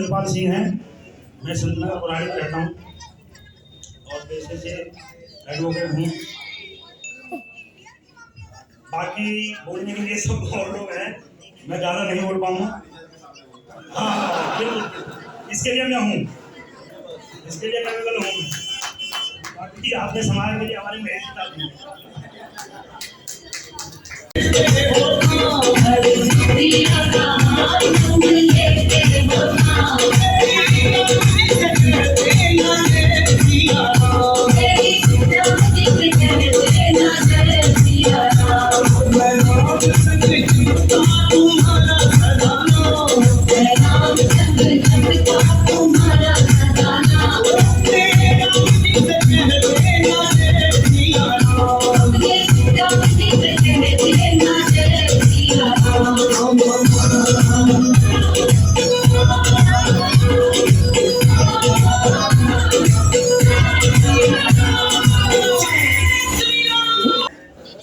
नरेंद्रपाल सिंह हैं। मैं संतनगर पुरानी में रहता हूँ और पेशे से एडवोकेट हूँ। बाकी बोलने के लिए सब और लोग हैं, मैं ज़्यादा नहीं बोल पाऊँगा। हाँ बिल्कुल, इसके लिए मैं हूँ, इसके लिए कैपेबल हूँ। बाकी आपने समाज के लिए हमारी मेहनत डाली है।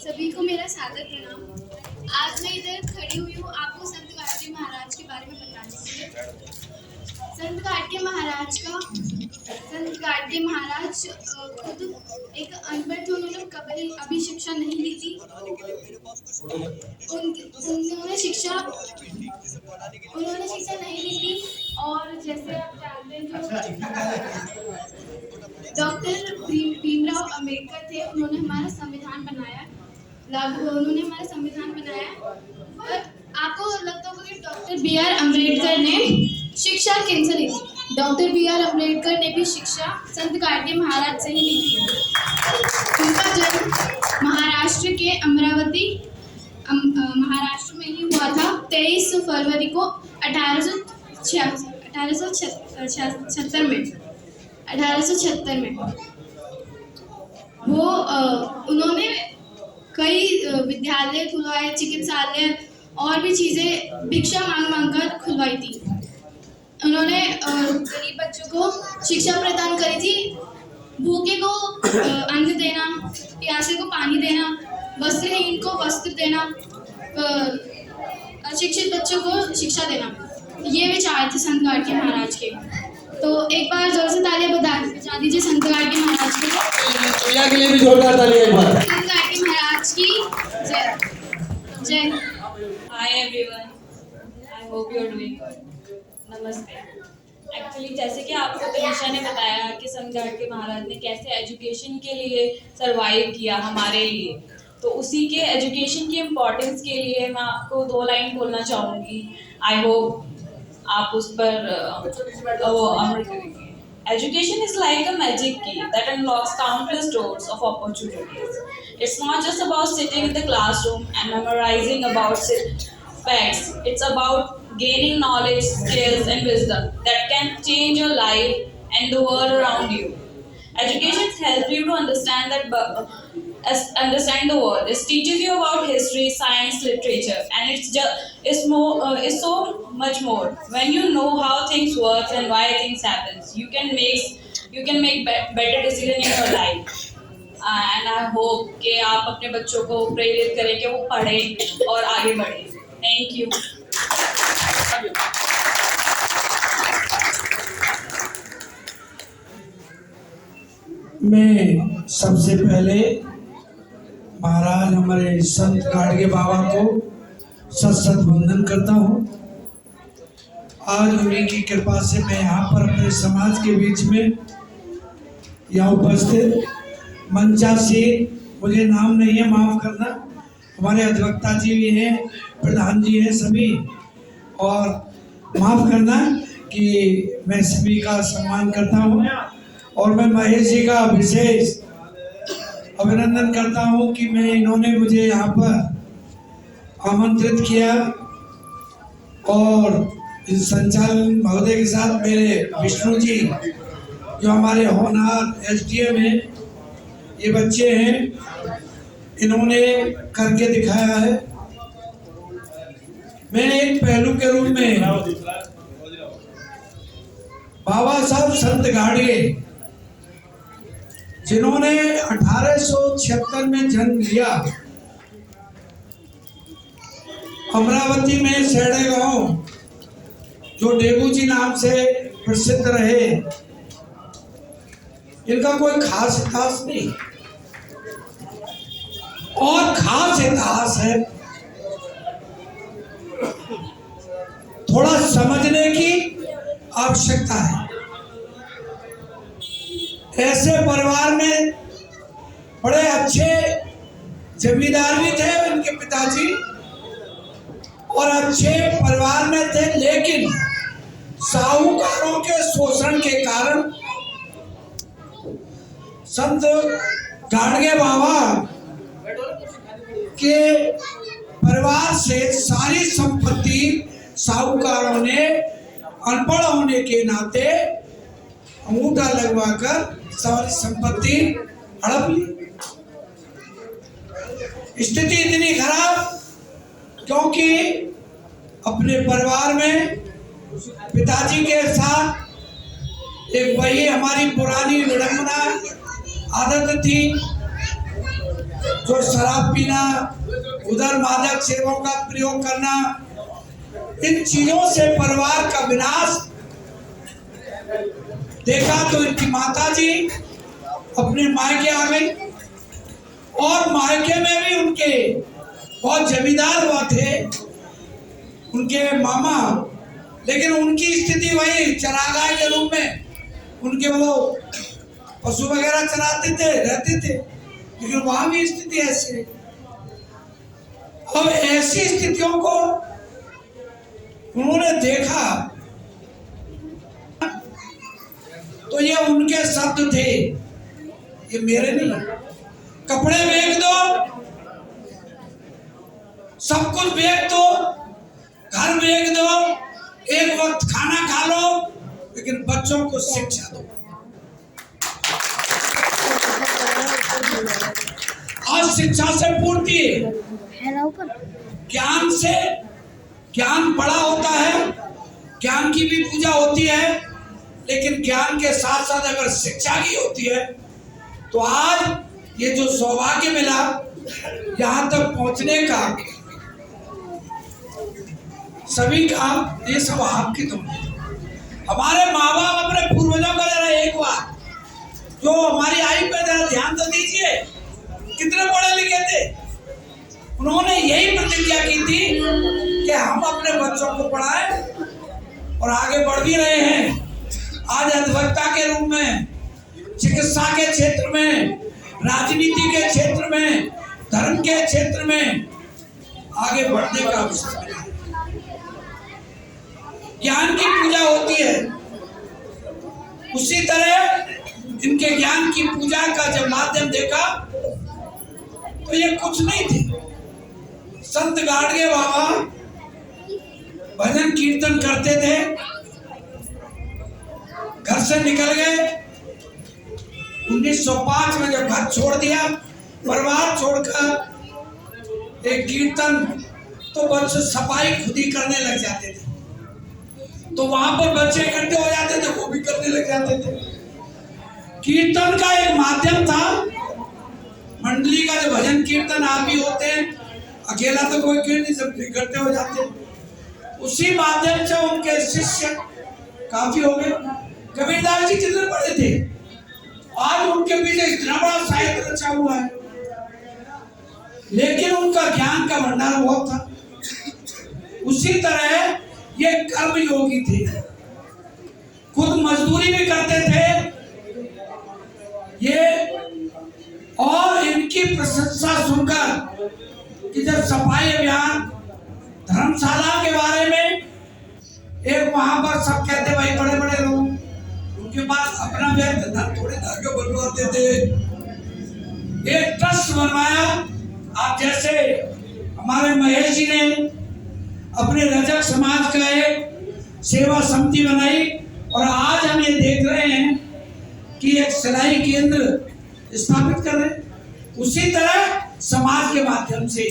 सभी को मेरा सादर प्रणाम। आज मैं इधर खड़ी हुई हूँ आपको संत गाडगे महाराज के बारे में बताने के लिए। संत गाडगे महाराज खुद एक अनपढ़ थे। उन्होंने कभी अभी शिक्षा नहीं ली थी। उन्होंने शिक्षा नहीं ली थी। और जैसे आप जानते हैं जो डॉक्टर भीमराव अंबेडकर थे, उन्होंने हमारा संविधान बनाया। और आपको लगता होगा कि डॉक्टर बी आर अम्बेडकर ने शिक्षा किनसे ली थी। डॉक्टर बी आर अम्बेडकर ने भी शिक्षा संत गाडगे महाराज से ही ली थी। उनका जन्म महाराष्ट्र के महाराष्ट्र में ही हुआ था 23 फरवरी को 1876 में। वो उन्होंने कई विद्यालय खुलवाए, चिकित्सालय और भी चीज़ें भिक्षा मांग कर खुलवाई थी। उन्होंने गरीब बच्चों को शिक्षा प्रदान करी थी। भूखे को अन्न देना, प्यासे को पानी देना, वस्त्रहीन को वस्त्र देना, अशिक्षित बच्चों को शिक्षा देना, ये विचार थे संत गाडगे महाराज के। तो एक बार जोर से तालियां बजा दीजिए संत गाडगे महाराज के लिए भी जोरदार तालियां एक बार। संत गाडगे महाराज की जय जय। Hi everyone, I hope you are doing good. नमस्ते। एक्चुअली जैसे कि आपको तनीषा ने बताया कि संत गाडगे महाराज ने कैसे एजुकेशन के लिए सरवाइव किया हमारे लिए, तो उसी के एजुकेशन की इम्पोर्टेंस के लिए मैं आपको 2 लाइन बोलना चाहूँगी। आई होप आप उस पर अमल करेंगे। Education is like a magic key that unlocks countless doors of opportunities. It's not just about sitting in the classroom and memorizing about facts. It's about gaining knowledge, skills, and wisdom that can change your life and the world around you. Education helps you to understand the world. It teaches you about history, science, literature, and it's so much more. When you know how things work and why things happen, you can make better decisions in your life. And I hope कि आप अपने बच्चों को प्रेरित करें कि वो पढ़ें और आगे बढ़ें। Thank you. मैं सबसे पहले महाराज हमारे संत गाडगे बाबा को सत वंदन करता हूँ। आज उन्हीं की कृपा से मैं यहाँ पर अपने समाज के बीच में यहाँ उपस्थित मंचा से, मुझे नाम नहीं है माफ़ करना, हमारे अधिवक्ता जी भी हैं, प्रधान जी हैं सभी, और माफ़ करना कि मैं सभी का सम्मान करता हूँ। और मैं महेश जी का विशेष अभिनंदन करता हूँ कि इन्होंने मुझे यहाँ पर आमंत्रित किया, और इस संचालन महोदय के साथ मेरे विष्णु जी जो हमारे होनहार एसडीएम हैं, ये बच्चे हैं, इन्होंने करके दिखाया है। मैं एक पहलू के रूप में बाबा साहब संत गाडगे जिन्होंने 1876 में जन्म लिया, अमरावती में सेड़े गांव, जो डेबू जी नाम से प्रसिद्ध रहे, इनका कोई खास इतिहास नहीं और खास इतिहास है। थोड़ा समझने की आवश्यकता है। ऐसे परिवार में बड़े अच्छे जमींदार भी थे उनके पिताजी और अच्छे परिवार में थे, लेकिन साहूकारों के शोषण के कारण संत गाडगे बाबा के परिवार से सारी संपत्ति साहूकारों ने अनपढ़ होने के नाते अंगूठा लगवाकर सारी संपत्ति हड़प ली। स्थिति इतनी खराब क्योंकि अपने परिवार में पिताजी के साथ एक वही हमारी पुरानी विडंबना आदत थी, जो शराब पीना, उधर मादक सेवों का प्रयोग करना, इन चीजों से परिवार का विनाश देखा। तो इनकी माताजी अपने मायके आ गई और मायके में भी उनके बहुत जमींदार हुआ थे उनके मामा, लेकिन उनकी स्थिति वही चरागाह के रूप में उनके वो पशु वगैरह चराते थे, रहते थे, लेकिन वहां भी स्थिति ऐसी है। अब ऐसी स्थितियों को उन्होंने देखा तो ये उनके शब्द थे, ये मेरे नहीं। कपड़े बेच दो, सब कुछ बेच दो, घर बेच दो, एक वक्त खाना खा लो, लेकिन बच्चों को शिक्षा दो। आज शिक्षा से पूर्ति है, ज्ञान से, ज्ञान बड़ा होता है, ज्ञान की भी पूजा होती है, लेकिन ज्ञान के साथ साथ अगर शिक्षा की होती है तो आज ये जो सौभाग्य मिला यहाँ तक पहुंचने का, सभी का, ये सब आपकी तुम। हमारे माँ बाप अपने पूर्वजों का जरा एक बार जो हमारी आयु पे जरा ध्यान तो दीजिए, कितने पढ़े लिखे थे। उन्होंने यही प्रतिज्ञा की थी कि हम अपने बच्चों को पढ़ाएं और आगे बढ़ भी रहे हैं। आज अधिवक्ता के रूप में, चिकित्सा के क्षेत्र में, राजनीति के क्षेत्र में, धर्म के क्षेत्र में आगे बढ़ने का अवसर मिला। ज्ञान की पूजा होती है, उसी तरह इनके ज्ञान की पूजा का जब माध्यम देखा तो ये कुछ नहीं थे। संत गाडगे बाबा भजन कीर्तन करते थे, घर से निकल गए। 1905 में जब घर छोड़ दिया, परिवार छोड़कर एक कीर्तन, तो बच्चे सफाई खुद ही करने लग जाते थे। तो वहां पर बच्चे इकट्ठे हो जाते थे, वो भी करने लग जाते थे। कीर्तन का एक माध्यम था, मंडली का जो भजन कीर्तन आप भी होते हैं, अकेला तो कोई क्यों नहीं, सब इकट्ठे हो जाते। उसी माध्यम से उनके शिष्य काफी हो गए। कबीरदास जी कितने बड़े थे, आज उनके पीछे इतना बड़ा साहित्य रचा हुआ है, लेकिन उनका ज्ञान का भंडार बहुत था। उसी तरह ये कर्म योगी थे, खुद मजदूरी भी करते थे ये। और इनकी प्रशंसा सुनकर कि जब सफाई अभियान, धर्मशाला के बारे में एक वहां पर सब कहते भाई बड़े बड़े लोग, उनके पास अपना व्यक्त धन थोड़े धागे बनवाते थे। एक ट्रस्ट बनवाया, आप जैसे हमारे महेश जी ने अपने रजक समाज का एक सेवा समिति बनाई और आज हम ये देख रहे हैं कि एक सिलाई केंद्र स्थापित कर रहे हैं। उसी तरह समाज के माध्यम से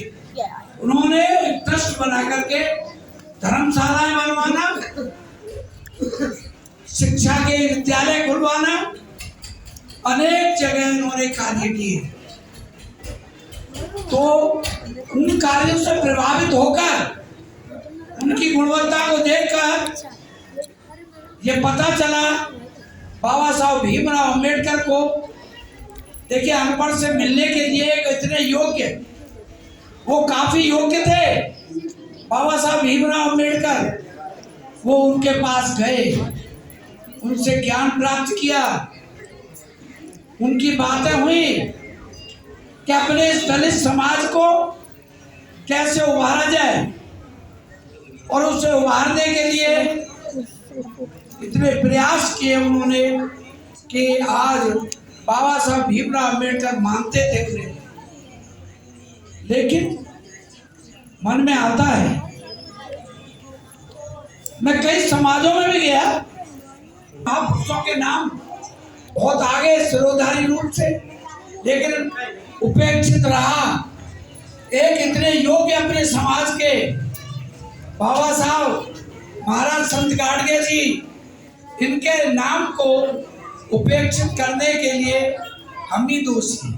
उन्होंने एक ट्रस्ट बना करके धर्मशालाएं बनवाना, शिक्षा के विद्यालय खुलवाना, अनेक जगह उन्होंने कार्य किए। तो उन कार्यों से प्रभावित होकर, उनकी गुणवत्ता को देखकर ये पता चला बाबा साहब भीमराव अंबेडकर को, देखिए अनपढ़ से मिलने के लिए इतने योग्य, वो काफी योग्य थे बाबा साहब भीमराव अंबेडकर। वो उनके पास गए, उनसे ज्ञान प्राप्त किया, उनकी बातें हुई कि अपने इस दलित समाज को कैसे उभारा जाए, और उसे उभारने के लिए इतने प्रयास किए उन्होंने कि आज बाबा साहब भीमराव अंबेडकर मानते थे उन्हें। लेकिन मन में आता है, मैं कई समाजों में भी गया, महापुरुषों के नाम बहुत आगे सिरोधारी रूप से, लेकिन उपेक्षित रहा। एक इतने योग्य अपने समाज के बाबा साहब महाराज संत गाडगे जी, इनके नाम को उपेक्षित करने के लिए हम ही दोषी।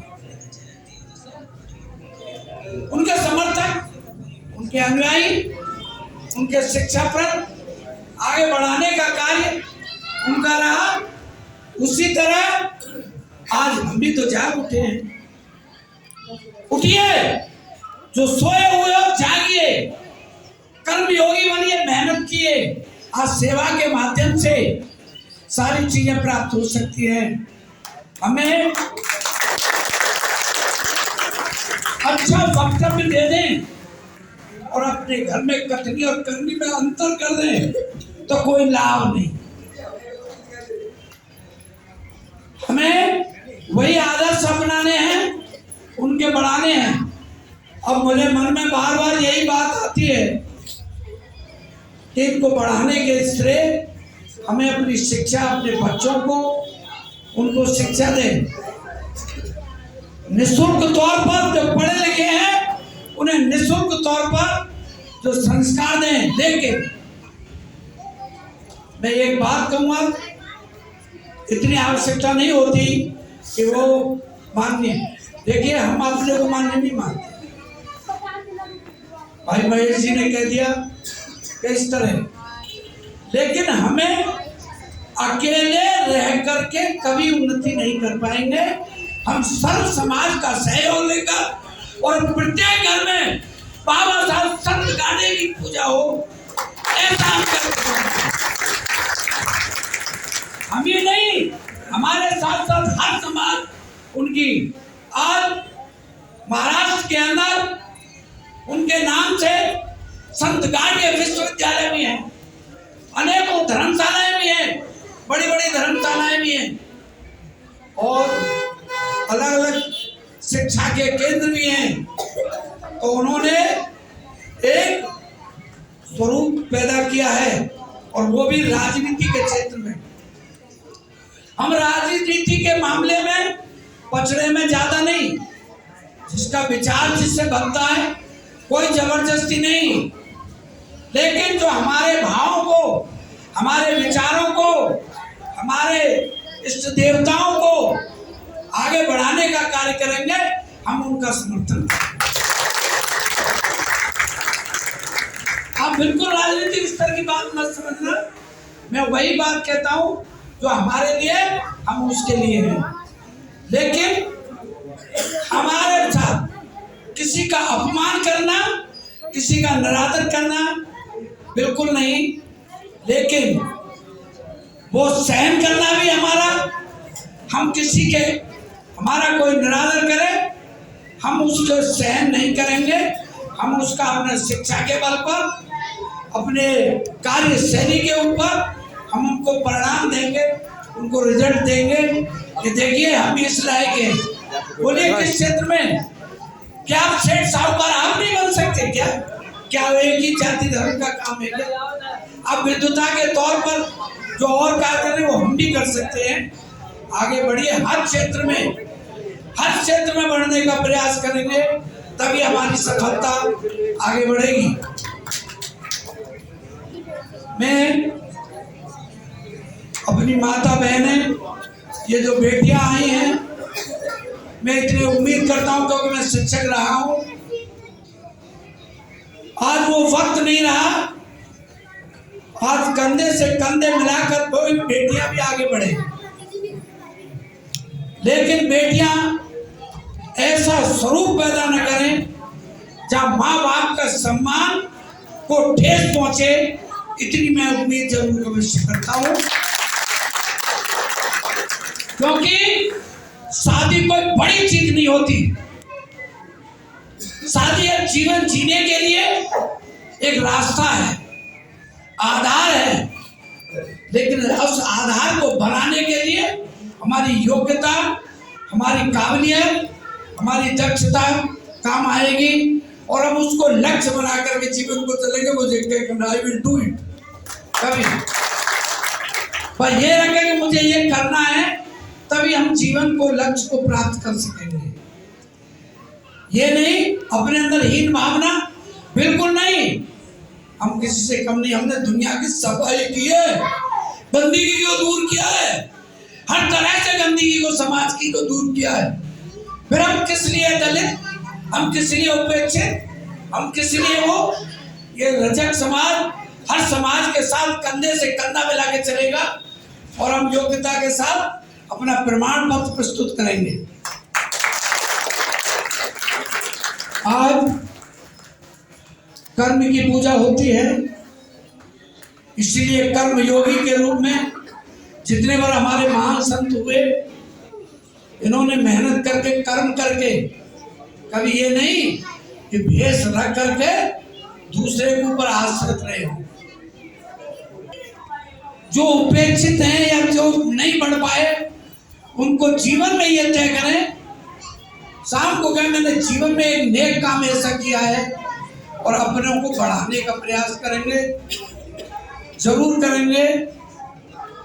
उनके समर्थक, उनके अनुयायी, उनके शिक्षाप्रद आगे बढ़ाने का कार्य उनका रहा। उसी तरह आज हम भी तो जाग उठे हैं। उठिए, जो सोए हुए हो जागिए, कर्म योगी बनिए, मेहनत किए। आज सेवा के माध्यम से सारी चीजें प्राप्त हो सकती हैं। हमें अच्छा वक्तव्य दे दें और अपने घर में कथनी और करनी में अंतर कर दें तो कोई लाभ नहीं। हमें वही आदर्श अपनाने हैं, उनके बढ़ाने हैं। अब मुझे मन में बार बार यही बात आती है कि इनको बढ़ाने के श्रेय हमें अपनी शिक्षा, अपने बच्चों को उनको शिक्षा दें। निःशुल्क तौर पर जो पढ़े लिखे हैं उन्हें निःशुल्क तौर पर जो संस्कार दें, देके मैं एक बात कहूँगा, इतनी आवश्यकता नहीं होती कि वो मान्य। देखिए, हम अपने को मान्य नहीं मानते। भाई महेश जी ने कह दिया इस तरह, लेकिन हमें अकेले रह करके कभी उन्नति नहीं कर पाएंगे। हम सर्व समाज का सहयोग लेकर और प्रत्येक घर में बाबा साहब संत गाडगे की पूजा हो, ऐसा हम करते हैं। हम ही नहीं, हमारे साथ साथ हर समाज उनकी, आज महाराष्ट्र के अंदर उनके नाम से संत गाडगे विश्वविद्यालय भी है, अनेकों धर्मशालाएं भी हैं, बड़ी बड़ी धर्मशालाएं भी हैं, और अलग अलग शिक्षा के केंद्र भी हैं। तो उन्होंने एक स्वरूप पैदा किया है, और वो भी राजनीति के क्षेत्र में। हम राजनीति के मामले में पछड़े में ज्यादा नहीं, जिसका विचार जिससे बनता है कोई जबरदस्ती नहीं, लेकिन जो हमारे भावों को, हमारे विचारों को, हमारे इष्ट देवताओं को आगे बढ़ाने का कार्य करेंगे, हम उनका समर्थन करेंगे। आप बिल्कुल राजनीतिक स्तर की बात मत समझना, मैं वही बात कहता हूं जो हमारे लिए, हम उसके लिए हैं। लेकिन हमारे साथ किसी का अपमान करना, किसी का निरादर करना बिल्कुल नहीं, लेकिन वो सहन करना भी हमारा, हम किसी के, हमारा कोई निरादर करे, हम उसको सहन नहीं करेंगे। हम उसका अपने शिक्षा के बल पर, अपने कार्य शैली के ऊपर हम उनको परिणाम देंगे, उनको रिजल्ट देंगे कि देखिए हम इस लायक हैं। बोलिए किस क्षेत्र में? क्या आप सेठ साहूकार आप नहीं बन सकते क्या? क्या एक ही जाति धर्म का काम है क्या? आप विद्वता के तौर पर जो और कार्य कर रहे हैं वो हम भी कर सकते हैं। आगे बढ़िए, हर क्षेत्र में बढ़ने का प्रयास करेंगे, तभी हमारी सफलता आगे बढ़ेगी। मैं अपनी माता बहनें, ये जो बेटियां आई हैं, मैं इतनी उम्मीद करता हूं क्योंकि मैं शिक्षक रहा हूं। आज वो वक्त नहीं रहा, आज कंधे से कंधे मिलाकर कोई बेटियां भी आगे बढ़े, लेकिन बेटियां ऐसा स्वरूप पैदा न करें जहां माँ बाप का सम्मान को ठेस पहुंचे। इतनी मैं उम्मीद जरूर अवश्य करता हूं, क्योंकि शादी कोई बड़ी चीज नहीं होती। शादी एक जीवन जीने के लिए एक रास्ता है, आधार है, लेकिन उस आधार को बनाने के लिए हमारी योग्यता, हमारी काबिलियत, हमारी दक्षता काम आएगी और हम उसको लक्ष्य बना करके जीवन को चलेंगे। मुझे आई विल डू इट, कभी पर ये रखें कि मुझे ये करना है, तभी हम जीवन को, लक्ष्य को प्राप्त कर सकेंगे। ये नहीं अपने अंदर हीन भावना, बिल्कुल नहीं। हम किसी से कम नहीं, हमने दुनिया की सफाई की है, गंदगी को दूर किया है, हर तरह से गंदगी को, समाज की को दूर किया है। फिर हम किस लिए दलित, हम किस लिए उपेक्षित, हम किस लिए वो ये रजक समाज हर समाज के साथ कंधे से कंधा मिला के चलेगा और हम योग्यता के साथ अपना प्रमाण पत्र प्रस्तुत करेंगे। आज कर्म की पूजा होती है, इसलिए कर्म योगी के रूप में जितने बार हमारे महान संत हुए, इन्होंने मेहनत करके, कर्म करके, कभी ये नहीं कि भेष रख करके दूसरे के ऊपर आश्रित रहे हो। जो उपेक्षित हैं या जो नहीं बढ़ पाए, उनको जीवन में ये तय करें, शाम को कहें मैंने जीवन में एक नेक काम ऐसा किया है, और अपने को बढ़ाने का प्रयास करेंगे, जरूर करेंगे।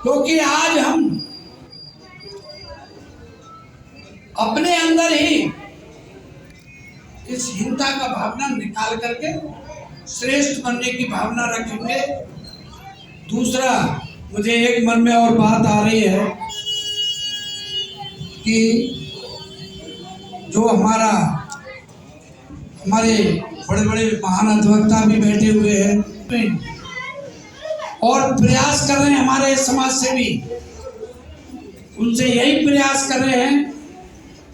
क्योंकि आज हम अपने अंदर ही इस हीनता का भावना निकाल करके श्रेष्ठ बनने की भावना रखेंगे। दूसरा, मुझे एक मन में और बात आ रही है कि जो हमारे बड़े बड़े महान अधिवक्ता भी बैठे हुए हैं और प्रयास कर रहे हैं, हमारे समाज से भी उनसे यही प्रयास कर रहे हैं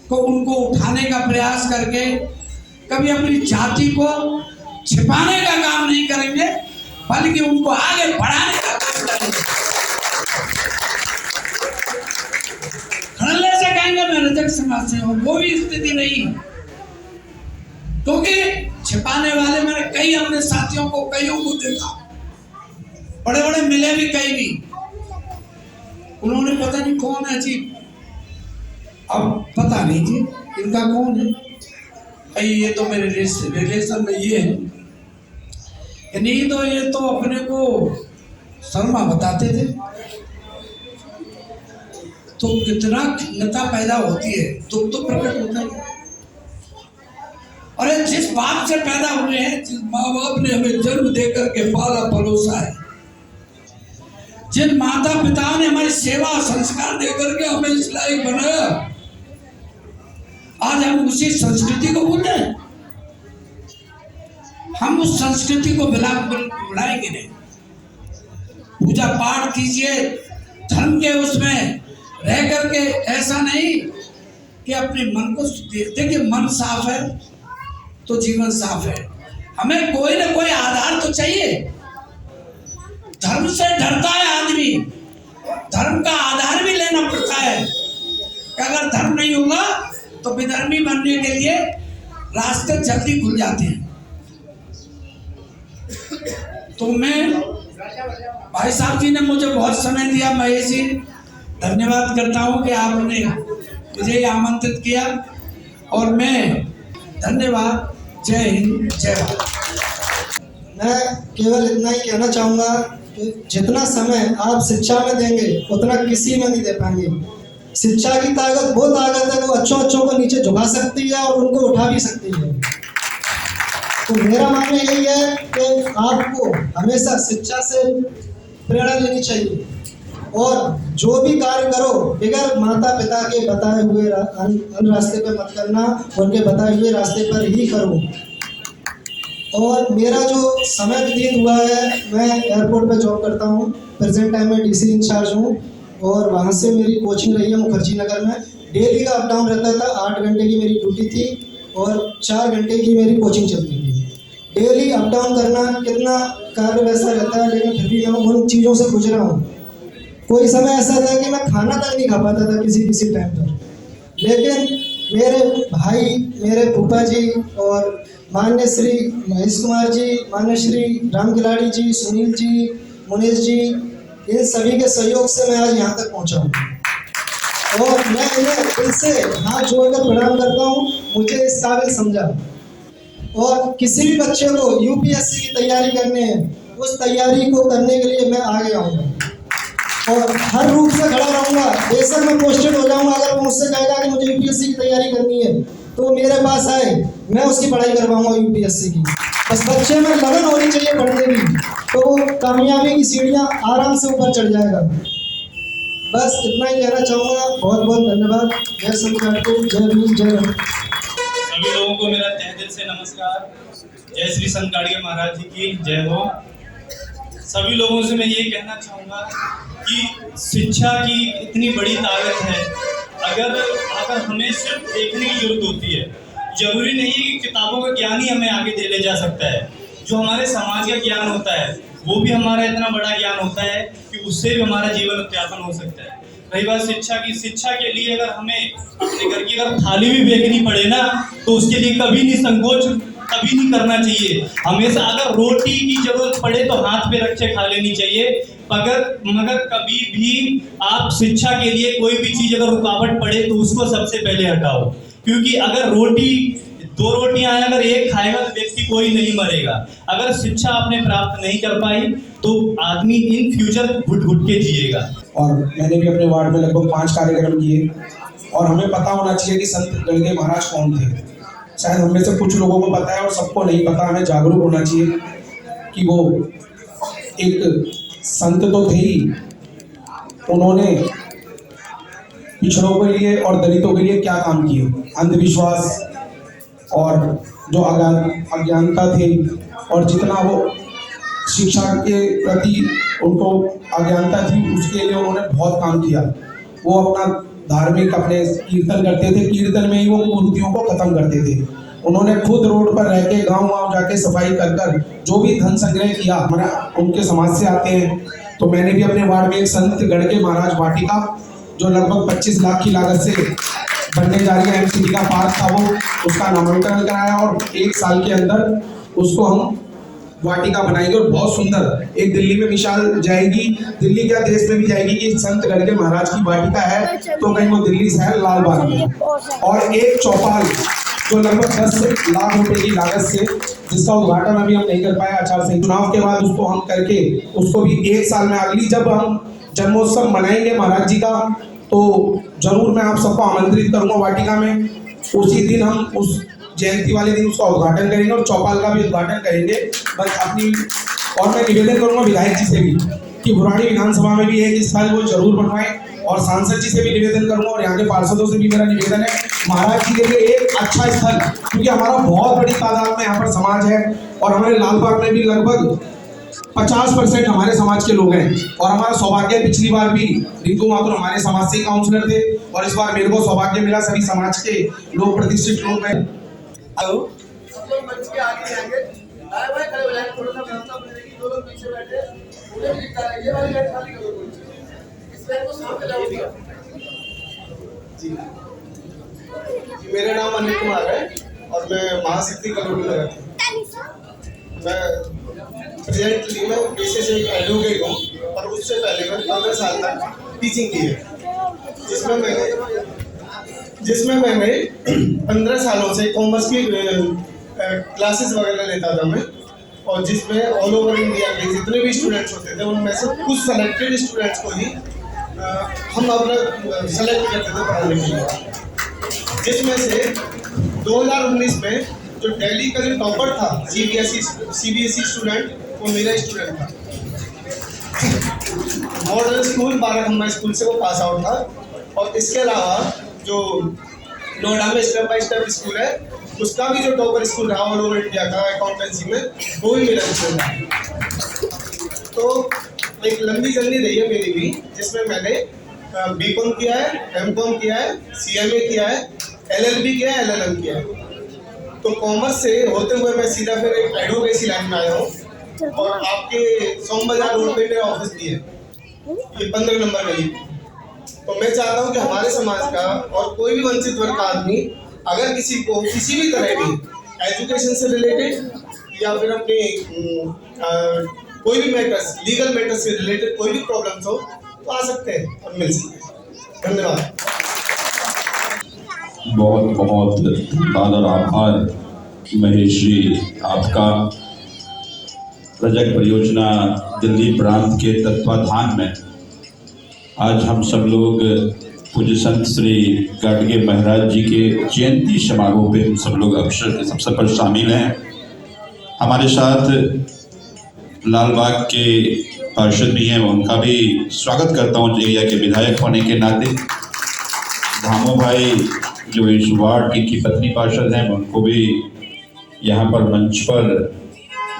कि उनको उठाने का प्रयास करके कभी अपनी जाति को छिपाने का काम नहीं करेंगे, बल्कि उनको आगे बढ़ाने का काम करेंगे। खड़ल्ले से कहेंगे मैं रजक समाज से हूं, वो भी स्थिति नहीं, क्योंकि छिपाने वाले मैंने कई अपने साथियों को, कईयों को देखा, बड़े बड़े मिले भी, कई भी, उन्होंने पता नहीं कौन है जी, अब पता नहीं जी इनका कौन है, ये तो मेरे रिलेशन में ये है, नहीं तो ये तो अपने को शर्मा बताते थे। तो कितना खिन्नता पैदा होती है, दुख तो प्रकट होता है। और जिस बाप से पैदा हुए हैं, जिस माँ बाप ने हमें जन्म देकर के पाला पलोसा है, जिन माता पिताओं ने हमारी सेवा संस्कार देकर के हमें इस लायक बनाया, आज हम उसी संस्कृति को भूल रहे हैं। हम उस संस्कृति को बुलाएंगे नहीं। पूजा पाठ कीजिए, धर्म के उसमें रह करके, ऐसा नहीं कि अपने मन को देखते कि मन साफ है तो जीवन साफ है। हमें कोई ना कोई आधार तो चाहिए। धर्म से डरता है आदमी, धर्म का आधार भी लेना पड़ता है कि अगर धर्म नहीं होगा तो विधर्मी बनने के लिए रास्ते जल्दी खुल जाते हैं। तो मैं, भाई साहब जी ने मुझे बहुत समय दिया, महेश जी धन्यवाद करता हूं कि आपने मुझे आमंत्रित किया, और मैं धन्यवाद। जय हिंद, जय भारत। मैं केवल इतना ही कहना चाहूँगा कि जितना समय आप शिक्षा में देंगे उतना किसी में नहीं दे पाएंगे। शिक्षा की ताकत वो ताकत है, वो अच्छों को नीचे झुका सकती है और उनको उठा भी सकती है। तो मेरा मानना यही है कि आपको हमेशा शिक्षा से प्रेरणा लेनी चाहिए, और जो भी कार्य करो बगैर माता पिता के बताए हुए अन्य रास्ते पर मत करना, उनके बताए हुए रास्ते पर ही करो। और मेरा जो समय व्यतीत हुआ है, मैं एयरपोर्ट पे जॉब करता हूँ। प्रेजेंट टाइम में डीसी इंचार्ज हूँ और वहाँ से मेरी कोचिंग रही है मुखर्जी नगर में। डेली का अप डाउन रहता था। 8 घंटे की मेरी ड्यूटी थी और 4 घंटे की मेरी कोचिंग चलती थी। डेली अप डाउन करना कितना कार्य वैसा रहता है, लेकिन फिर भी मैं उन चीज़ों से गुजरा हूँ। कोई समय ऐसा था कि मैं खाना तक नहीं खा पाता था किसी टाइम पर, लेकिन मेरे भाई, मेरे फूफा जी और मान्य श्री महेश कुमार जी, मान्य श्री राम खिलाड़ी जी, सुनील जी, मुनीश जी, इन सभी के सहयोग से मैं आज यहाँ तक पहुँचा हूँ और मैं इन्हें दिल से हाथ जोड़कर प्रणाम करता हूँ। मुझे इस काबिल समझा। और किसी भी बच्चे को यूपीएससी की तैयारी करनी है, उस तैयारी को करने के लिए मैं आगे आऊँगा और हर रूप से खड़ा रहूँगा। बेशक मैं पोस्टेड हो जाऊँगा, अगर वो मुझसे कहेगा कि मुझे यूपीएससी की तैयारी करनी है तो मेरे पास आए, मैं उसकी पढ़ाई करवाऊँगा यूपीएससी की। बस बच्चे में लगन होनी चाहिए पढ़ने की, तो वो कामयाबी की सीढ़ियाँ आराम से ऊपर चढ़ जाएगा। बस इतना ही कहना चाहूँगा। बहुत बहुत धन्यवाद। जय संत, जय भीम, जय भारत। सभी लोगों को मेरा तहे दिल से नमस्कार। जय श्री संत गाड़गे महाराज जी की जय हो। सभी लोगों से मैं ये कहना चाहूँगा कि शिक्षा की इतनी बड़ी ताकत है, अगर हमें सिर्फ देखने की जरूरत होती है। जरूरी नहीं है कि किताबों का ज्ञान ही हमें आगे ले जा सकता है। जो हमारे समाज का ज्ञान होता है वो भी हमारा इतना बड़ा ज्ञान होता है कि उससे भी हमारा जीवन उत्यापन हो सकता है। रही बात शिक्षा की, शिक्षा के लिए अगर हमें अपने घर की अगर थाली भी फेंकनी पड़े ना, तो उसके लिए कभी नहीं संकोच, कभी नहीं करना चाहिए। हमेशा अगर रोटी की जरूरत पड़े तो हाथ पे रख के खा लेनी चाहिए। मगर कभी भी आप शिक्षा के लिए कोई भी चीज अगर रुकावट पड़े तो उसको सबसे पहले हटाओ, क्योंकि अगर दो रोटियां हैं, अगर एक खाएगा तो व्यक्ति कोई नहीं मरेगा। अगर शिक्षा आपने प्राप्त नहीं कर पाई तो आदमी इन फ्यूचर घुट घुट के जिएगा। और मैंने भी अपने वार्ड में लगभग 5 कार्यक्रम किए और हमें पता होना चाहिए कि संत गाड़गे महाराज कौन थे। शायद हम में से कुछ लोगों को पता है और सबको नहीं पता। हमें जागरूक होना चाहिए कि वो एक संत तो थे ही, उन्होंने पिछड़ों के लिए और दलितों के लिए क्या काम किए। अंधविश्वास और जो अज्ञानता थी और जितना वो शिक्षा के प्रति उनको अज्ञानता थी, उसके लिए उन्होंने बहुत काम किया। वो अपना धार्मिक अपने कीर्तन करते थे, कीर्तन में ही वो कुरीतियों को खत्म करते थे। उन्होंने खुद रोड पर रह के गाँव जाके सफाई कर जो भी धन संग्रह किया, हमारा उनके समाज से आते हैं। तो मैंने भी अपने वार्ड में एक संत गाड़गे महाराज वाटिका, जो लगभग 25 लाख की लागत से बनने जा रही है, एमसीडी का पार्क था, वो उसका नामांकन कराया और 1 साल के अंदर उसको हम वाटिका बनाएंगे और बहुत सुंदर एक दिल्ली में मिसाल जाएगी। दिल्ली क्या, देश में भी जाएगी कि संत गाड़गे महाराज की वाटिका है, तो कहीं वो दिल्ली शहर लाल बाग में। और एक चौपाल जो लगभग 10 लाख रुपए की लागत से, जिसका उद्घाटन अभी हम नहीं कर पाए आचार संहिता चुनाव के बाद, उसको हम करके उसको भी 1 साल में, अगली जब हम जन्मोत्सव मनाएंगे महाराज जी का, तो जरूर मैं आप सबको आमंत्रित करूंगा वाटिका में। उसी दिन हम उस जयंती वाले दिन उसका उद्घाटन करेंगे और चौपाल का भी उद्घाटन करेंगे। बस अपनी, और मैं निवेदन करूंगा विधायक जी से भी कि बुराड़ी विधानसभा में भी एक स्थल वो जरूर बनवाएं, और सांसद जी से भी निवेदन करूंगा और यहाँ के पार्षदों से भी मेरा निवेदन है महाराज जी के लिए एक अच्छा स्थल, क्योंकि हमारा बहुत बड़ी तादाद में यहाँ पर समाज है और हमारे लालबाग में भी लगभग 50% हमारे समाज के लोग हैं। और हमारा सौभाग्य, पिछली बार भी रितु माथुर हमारे समाज से काउंसलर थे और इस बार मेरे को सौभाग्य मिला, सभी समाज के लोग, प्रतिष्ठित लोग हैं। मेरा नाम अनिल कुमार है और मैं महाशक्ति कॉलोनी में रहता हूँ। मैं प्रेजेंटली मैं पेशे से एक एडवोकेट हूँ और उससे पहले मैं 15 साल तक टीचिंग की है, जिसमें मैंने 15 सालों से कॉमर्स की क्लासेस वगैरह लेता था मैं, और जिसमें ऑल ओवर इंडिया के जितने भी स्टूडेंट्स होते थे उनमें से कुछ सेलेक्टेड स्टूडेंट्स को ही हम अपना सेलेक्ट करते थे पढ़ाने के लिए, जिसमें से 2019 में जो दिल्ली का जो टॉपर था सीबीएसई स्टूडेंट, वो मेरा स्टूडेंट था। मॉडल स्कूल बाराखम्मा स्कूल से वो पास आउट था। और इसके अलावा जो नोएडा में स्टेप बाय स्टेप स्कूल है, उसका भी जो टॉपर स्कूल रहा ऑल ओवर इंडिया का अकाउंटेंसी में, वो भी मेरा स्कूल है। तो एक लंबी जर्नी रही है मेरी भी, जिसमें मैंने बीकॉम किया है, एमकॉम किया है, सीएमए किया है, एलएलबी किया है, एलएलएम किया है। तो कॉमर्स से होते हुए मैं सीधा फिर एक एडवोकेसी लाइन में आया हूँ और आपके सोम बाजार रोड पे मेरा ऑफिस भी है, ये 15 नंबर गली। तो मैं चाहता हूँ कि हमारे समाज का और कोई भी वंचित वर्ग का आदमी अगर किसी को किसी भी तरह की एजुकेशन से रिलेटेड या फिर अपने कोई भी मैटर्स, लीगल मैटर्स से रिलेटेड कोई भी प्रॉब्लम्स हो तो आ सकते हैं और मिल सकते हैं। धन्यवाद। बहुत बहुत धन्यवाद और आभार महेश जी आपका। रजक परियोजना दिल्ली प्रांत के तत्वाधान में आज हम सब लोग पूज्य संत श्री गाडगे महाराज जी के जयंती समारोह पे हम सब लोग सबसे पर शामिल हैं। हमारे साथ लालबाग के पार्षद भी हैं, उनका भी स्वागत करता हूँ एरिया के विधायक होने के नाते। धामो भाई जो इस वार्ड की पत्नी पार्षद हैं, उनको भी यहाँ पर मंच पर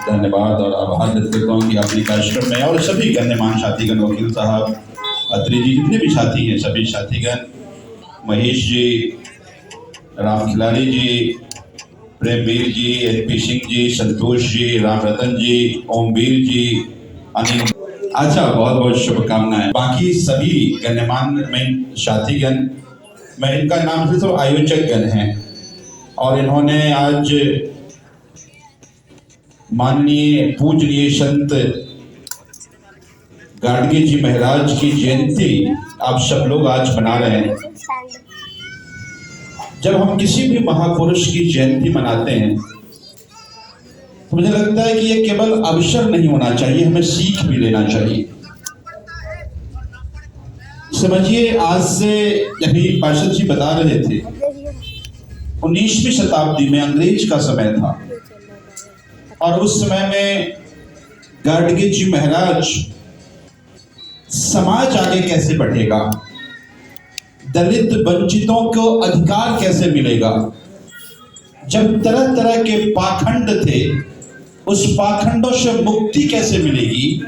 धन्यवाद और आभार व्यक्त करता हूँ कि आपने कार्यक्रम में, और सभी गण्यमान साथीगण, वकील साहब, अत्री जी, जितने भी साथी हैं सभी साथीगण, महेश जी, राम खिलाड़ी जी, प्रेमवीर जी, एलपी सिंह जी, संतोष जी, राम रतन जी, ओमवीर जी, अनिल। अच्छा, बहुत बहुत शुभकामनाएं। बाकी सभी गण्यमान में साथीगण, मैं इनका नाम से सब आयोजक गण हैं और इन्होंने आज माननीय पूजनीय संत गाडगे जी महाराज की जयंती आप सब लोग आज मना रहे हैं। जब हम किसी भी महापुरुष की जयंती मनाते हैं तो मुझे लगता है कि ये केवल अवसर नहीं होना चाहिए, हमें सीख भी लेना चाहिए। समझिए, आज से अभी पार्षद जी बता रहे थे 19वीं शताब्दी में अंग्रेज का समय था और उस समय में गाडगे जी महाराज समाज आगे कैसे बढ़ेगा, दलित वंचितों को अधिकार कैसे मिलेगा, जब तरह तरह के पाखंड थे उस पाखंडों से मुक्ति कैसे मिलेगी,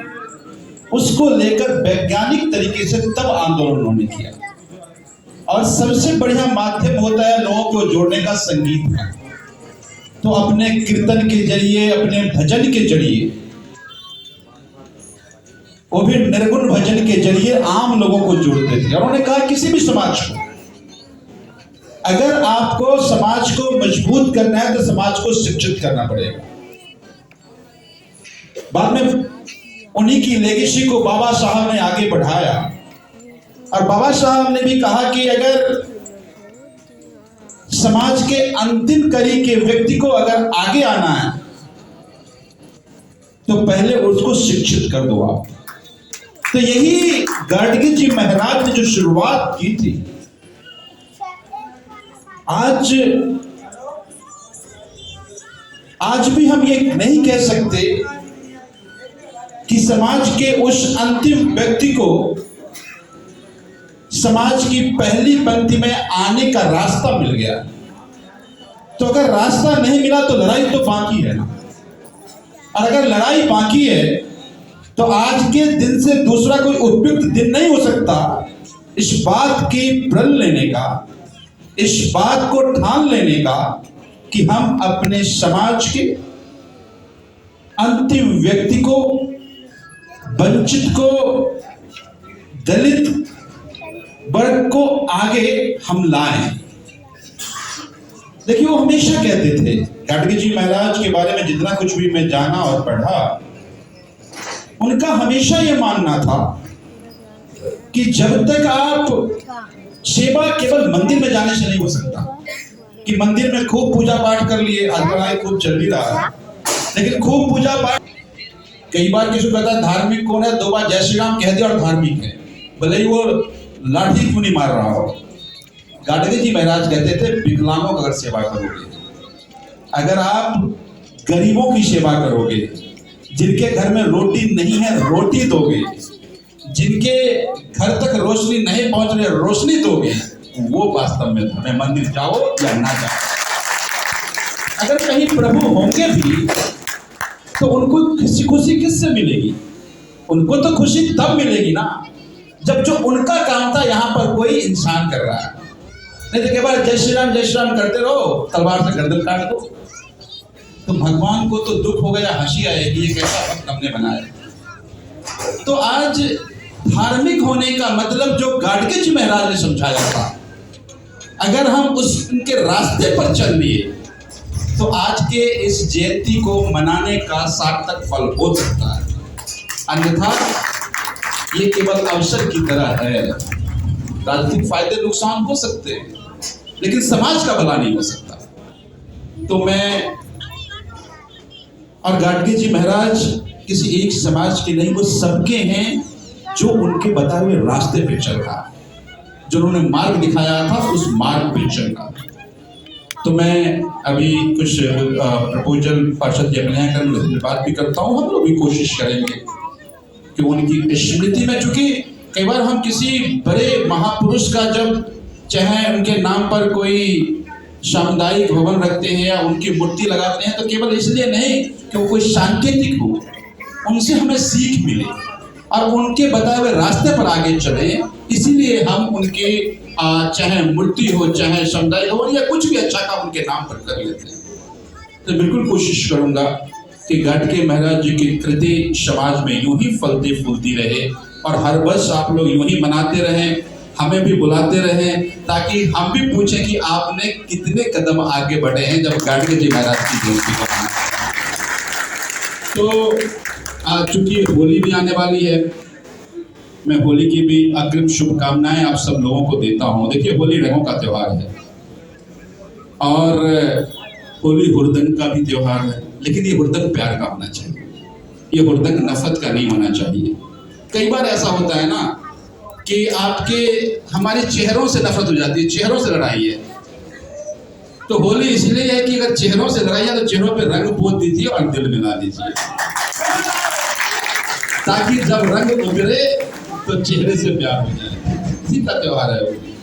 उसको लेकर वैज्ञानिक तरीके से तब आंदोलन उन्होंने किया। और सबसे बढ़िया माध्यम होता है लोगों को जोड़ने का संगीत का। तो अपने कीर्तन के जरिए, अपने भजन के जरिए, वो भी निर्गुण भजन के जरिए आम लोगों को जोड़ते थे। और उन्होंने कहा किसी भी समाज को अगर आपको समाज को मजबूत करना है तो समाज को शिक्षित करना पड़ेगा। बाद में उन्हीं की लेगेसी को बाबा साहब ने आगे बढ़ाया और बाबा साहब ने भी कहा कि अगर समाज के अंतिम कड़ी के व्यक्ति को अगर आगे आना है तो पहले उसको शिक्षित कर दो आप। तो यही गाडगे जी महाराज ने जो शुरुआत की थी, आज भी हम ये नहीं कह सकते कि समाज के उस अंतिम व्यक्ति को समाज की पहली पंक्ति में आने का रास्ता मिल गया। तो अगर रास्ता नहीं मिला तो लड़ाई तो बाकी है ना। और अगर लड़ाई बाकी है तो आज के दिन से दूसरा कोई उपयुक्त दिन नहीं हो सकता इस बात की प्रण लेने का, इस बात को ठान लेने का कि हम अपने समाज के अंतिम व्यक्ति को, वंचित को, दलित वर्ग को आगे हम लाएं। देखिए, वो हमेशा कहते थे, गाडगे जी महाराज के बारे में जितना कुछ भी मैं जाना और पढ़ा, उनका हमेशा ये मानना था कि जब तक आप सेवा केवल मंदिर में जाने से नहीं हो सकता कि मंदिर में खूब पूजा पाठ कर लिए, आज खूब चल भी रहा है, लेकिन खूब पूजा पाठ, कई बार किसी को कहता है धार्मिक कौन है, 2 बार जय श्री राम कह दिया और धार्मिक है, भले ही वो लाठी क्यों नहीं मार रहा हो। गाडगे जी महाराज कहते थे विकलांगों की अगर सेवा करोगे, अगर आप गरीबों की सेवा करोगे, जिनके घर में रोटी नहीं है रोटी दोगे, जिनके घर तक रोशनी नहीं पहुंच रही रोशनी दोगे, वो वास्तव में हमें मंदिर जाओ या ना जाओ। अगर कहीं प्रभु होंगे भी तो उनको खुशी किससे मिलेगी? उनको तो खुशी तब मिलेगी ना जब जो उनका काम था यहाँ पर कोई इंसान कर रहा है। नहीं तो केवल जय श्री राम करते रहो, तलवार से गर्दन काट दो, तो भगवान को तो दुख होगा या हंसी आएगी, ये कैसा वक्त हमने बनाया। तो आज धार्मिक होने का मतलब जो गाडगे जी महाराज ने समझाया था, अगर हम उनके रास्ते पर चल लिए तो आज के इस जयंती को मनाने का सार्थक फल हो सकता है, अन्यथा ये केवल अवसर की तरह है। राजनीतिक फायदे नुकसान हो सकते हैं लेकिन समाज का भला नहीं हो सकता। तो मैं और गाडगे जी महाराज किसी एक समाज के नहीं, वो सबके हैं जो उनके बताए हुए रास्ते पे चल रहा है, जो उन्होंने मार्ग दिखाया था उस मार्ग पे चल रहा है। तो मैं अभी कुछ प्रपोजल पार्षद जी अपने यहाँ कर बात भी करता हूँ। हम लोग भी कोशिश करेंगे कि उनकी स्मृति में, चूंकि कई बार हम किसी बड़े महापुरुष का जब चाहे उनके नाम पर कोई सामुदायिक भवन रखते हैं या उनकी मूर्ति लगाते हैं तो केवल इसलिए नहीं कि वो कोई सांकेतिक हो, उनसे हमें सीख मिले और उनके बताए हुए रास्ते पर आगे चले। इसीलिए हम उनके चाहे मूर्ति हो चाहे समुदाय हो या कुछ भी अच्छा काम उनके नाम पर कर लेते हैं। तो बिल्कुल कोशिश करूंगा कि गाडगे महाराज जी की कृति समाज में यूं ही फलती फूलती रहे और हर वर्ष आप लोग यूं ही मनाते रहें, हमें भी बुलाते रहें, ताकि हम भी पूछें कि आपने कितने कदम आगे बढ़े हैं जब गाडगे जी महाराज की जयंती को मनाते हैं। तो चूंकि होली भी आने वाली है, मैं होली की भी अग्रिम शुभकामनाएं आप सब लोगों को देता हूं। देखिए, होली रंगों का त्योहार है और होली हुरदंग का भी त्योहार है, लेकिन ये हुरदंग प्यार का होना चाहिए, ये हुरदंग नफरत का नहीं होना चाहिए। कई बार ऐसा होता है ना कि हमारे चेहरों से नफरत हो जाती है, चेहरों से लड़ाई है। तो होली इसलिए है कि अगर चेहरों से लड़ाई है तो चेहरों पे रंग पोत दीजिए और दिल मिला दीजिए, ताकि जब रंग उभरे तो चेहरे से प्यार हो जाए। इसी का त्योहार है होली।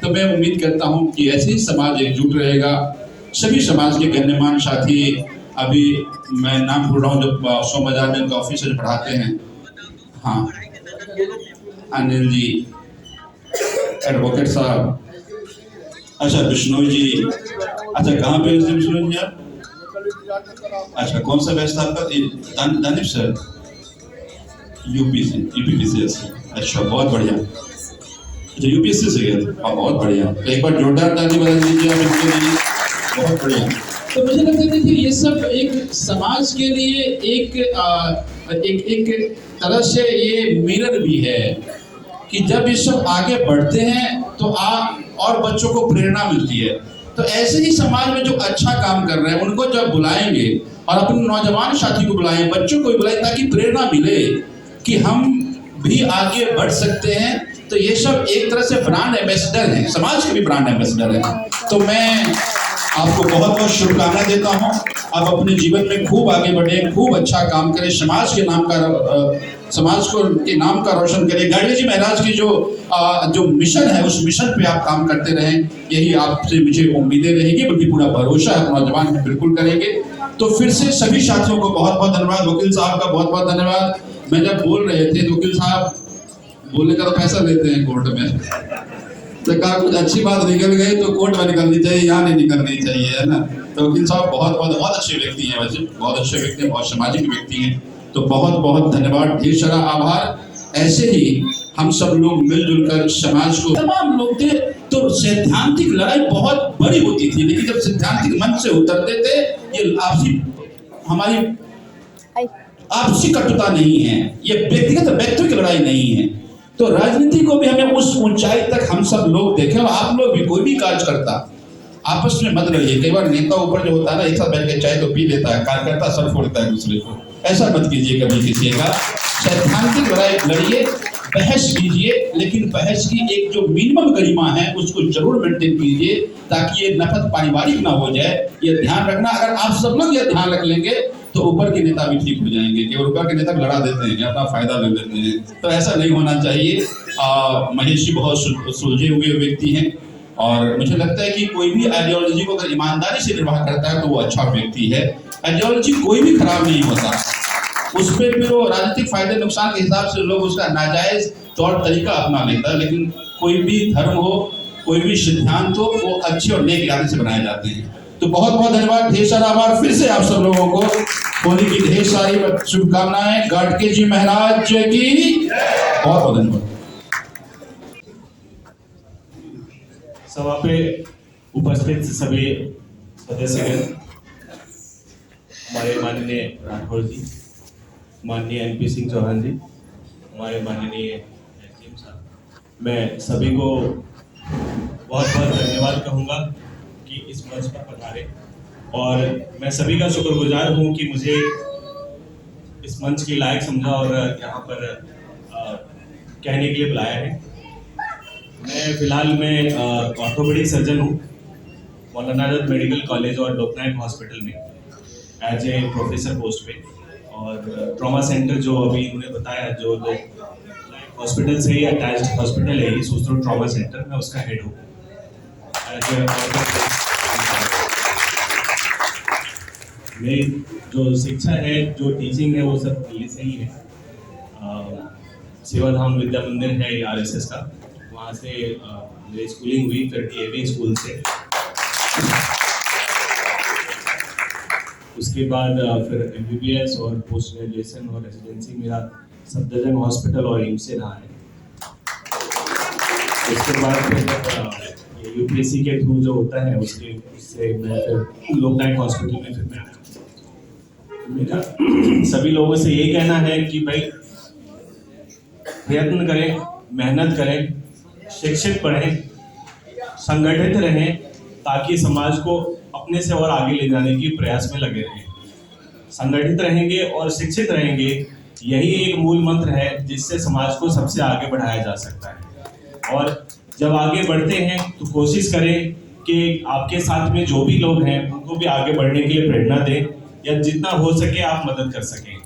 तो मैं उम्मीद करता हूँ कि ऐसे ही समाज एकजुट रहेगा। सभी समाज के गण्यमान साथी, अभी मैं नाम भूल रहा हूँ, जब सो बाजार में उनका ऑफिस से पढ़ाते हैं, हाँ अनिल जी, एडवोकेट साहब, अच्छा विष्णु जी, अच्छा कहाँ पे विष्णु जी आप? अच्छा कौन सा बैच था आपका? Danish sir, UPPC. अच्छा बहुत बढ़िया, अच्छा यूपीएससी से गए थे, बहुत बढ़िया। तो एक बार जोरदार ताली बजा दीजिए आप इनके लिए, बहुत बढ़िया। तो मुझे लगता है कि ये सब एक समाज के लिए एक तरह से ये मिरर भी है कि जब ये सब आगे बढ़ते हैं तो और बच्चों को प्रेरणा मिलती है। तो ऐसे ही समाज में जो अच्छा काम कर रहे हैं उनको जब बुलाएंगे और अपने नौजवान साथी को बुलाएं, बच्चों को बुलाएं, ताकि प्रेरणा मिले कि हम भी आगे बढ़ सकते हैं। तो ये सब एक तरह से ब्रांड एम्बेसडर हैं, समाज के भी ब्रांड एम्बेसडर हैं। तो मैं आपको बहुत बहुत शुभकामनाएं देता हूं। आप अपने जीवन में खूब आगे बढ़े, खूब अच्छा काम करें, समाज के नाम का रोशन करें। गाडगे जी महाराज की जो मिशन है उस मिशन पे आप काम करते रहें, यही आपसे मुझे उम्मीदें रहेगी, बल्कि पूरा भरोसा है नौजवान बिल्कुल करेंगे। तो फिर से सभी साथियों को बहुत बहुत धन्यवाद। वकील साहब का बहुत बहुत धन्यवाद। मैं जब बोल रहे थे तो वकील साहब बोलने का तो पैसा लेते हैं कोर्ट में, तो कहा कुछ अच्छी बात निकल गई तो कोर्ट में निकलनी चाहिए, यहाँ नहीं निकलनी चाहिए, है ना। तो वकील साहब बहुत अच्छे व्यक्ति हैं, वैसे बहुत अच्छे व्यक्ति हैं, बहुत सामाजिक व्यक्ति हैं। तो बहुत बहुत धन्यवाद, ढेर सारा आभार। ऐसे ही हम सब लोग मिलजुल कर समाज को, तमाम लोग थे तो सैद्धांतिक लड़ाई बहुत बड़ी होती थी, लेकिन जब सैद्धांतिक मंच से उतरते थे ये हमारी आपसी कटुता नहीं है, ये व्यक्तिगत की लड़ाई नहीं है। तो राजनीति को भी हमें उस ऊंचाई तक हम सब लोग देखें, और आप लोग भी, कोई भी कार्य करता आपस में मत लड़िए। कई बार नेता ऊपर जो होता है ना, एक साथ बैठ के चाय तो पी लेता है, कार्यकर्ता सर फोड़ता है दूसरे को, ऐसा मत कीजिए कभी किसी का। सैद्धांतिक लड़ाई लड़िए, बहस कीजिए, लेकिन बहस की एक जो मिनिमम गरिमा है उसको जरूर मेंटेन कीजिए, ताकि ये नफरत पारिवारिक ना हो जाए। ये ध्यान रखना, अगर आप सब लोग ये ध्यान रख लेंगे तो ऊपर के नेता भी ठीक हो जाएंगे। केवल ऊपर के नेता लड़ा देते हैं, अपना फायदा ले लेते हैं, तो ऐसा नहीं होना चाहिए। महेश जी बहुत सुलझे हुए व्यक्ति हैं, और मुझे लगता है कि कोई भी आइडियोलॉजी को अगर ईमानदारी से निर्वाह करता है तो वो अच्छा व्यक्ति है। आइडियोलॉजी कोई भी खराब नहीं होता, उस पर फिर वो राजनीतिक फायदे नुकसान के हिसाब से लोग उसका नाजायज तौर तरीका अपना लेता है, लेकिन कोई भी धर्म हो, कोई भी सिद्धांत हो, वो अच्छे और नेक इरादे से बनाए जाते हैं। तो बहुत बहुत धन्यवाद, ढेर सारा आभार फिर से आप सब लोगों को, होली की ढेर सारी शुभकामनाएं। गाडगे जी महाराज की बहुत बहुत धन्यवाद। सभा पे उपस्थित सभी सदस्यगण, हमारे माननीय राठौर जी, माननीय एनपी सिंह चौहान जी, हमारे माननीय एसडीएम साहब, मैं सभी को बहुत बहुत धन्यवाद कहूँगा कि इस मंच पर पधारे, और मैं सभी का शुक्रगुजार हूँ कि मुझे इस मंच के लायक समझा और यहाँ पर कहने के लिए बुलाया है। मैं फिलहाल ऑर्थोपेडिक सर्जन हूँ मौलाना आज़ाद मेडिकल कॉलेज और लोकनायक हॉस्पिटल में एज ए प्रोफेसर पोस्ट पे, और ट्रॉमा सेंटर जो अभी उन्होंने बताया, जो हॉस्पिटल से ही अटैच्ड हॉस्पिटल है ये सूत्रो ट्रॉमा सेंटर, मैं उसका हेड हूँ। मेरी जो शिक्षा है, जो टीचिंग है, वो सब दिल्ली से ही है। सेवाधाम विद्या मंदिर है आरएसएस का, वहाँ से मेरी स्कूलिंग हुई, फिर डीएवी स्कूल से, उसके बाद फिर एमबीबीएस और पोस्ट ग्रेजुएशन और रेजिडेंसी मेरा सफदरजंग हॉस्पिटल और एम्स से रहा है। उसके बाद फिर यूपीएससी के थ्रू जो होता है उससे मैं फिर लोकनायक हॉस्पिटल में फिर मैं आया। मेरा सभी लोगों से यही कहना है कि भाई प्रयत्न करें, मेहनत करें, शिक्षित पढ़ें, संगठित रहें, ताकि समाज को अपने से और आगे ले जाने की प्रयास में लगे रहें। संगठित रहेंगे और शिक्षित रहेंगे, यही एक मूल मंत्र है जिससे समाज को सबसे आगे बढ़ाया जा सकता है। और जब आगे बढ़ते हैं तो कोशिश करें कि आपके साथ में जो भी लोग हैं उनको भी आगे बढ़ने के लिए प्रेरणा दें, या जितना हो सके आप मदद कर सकें।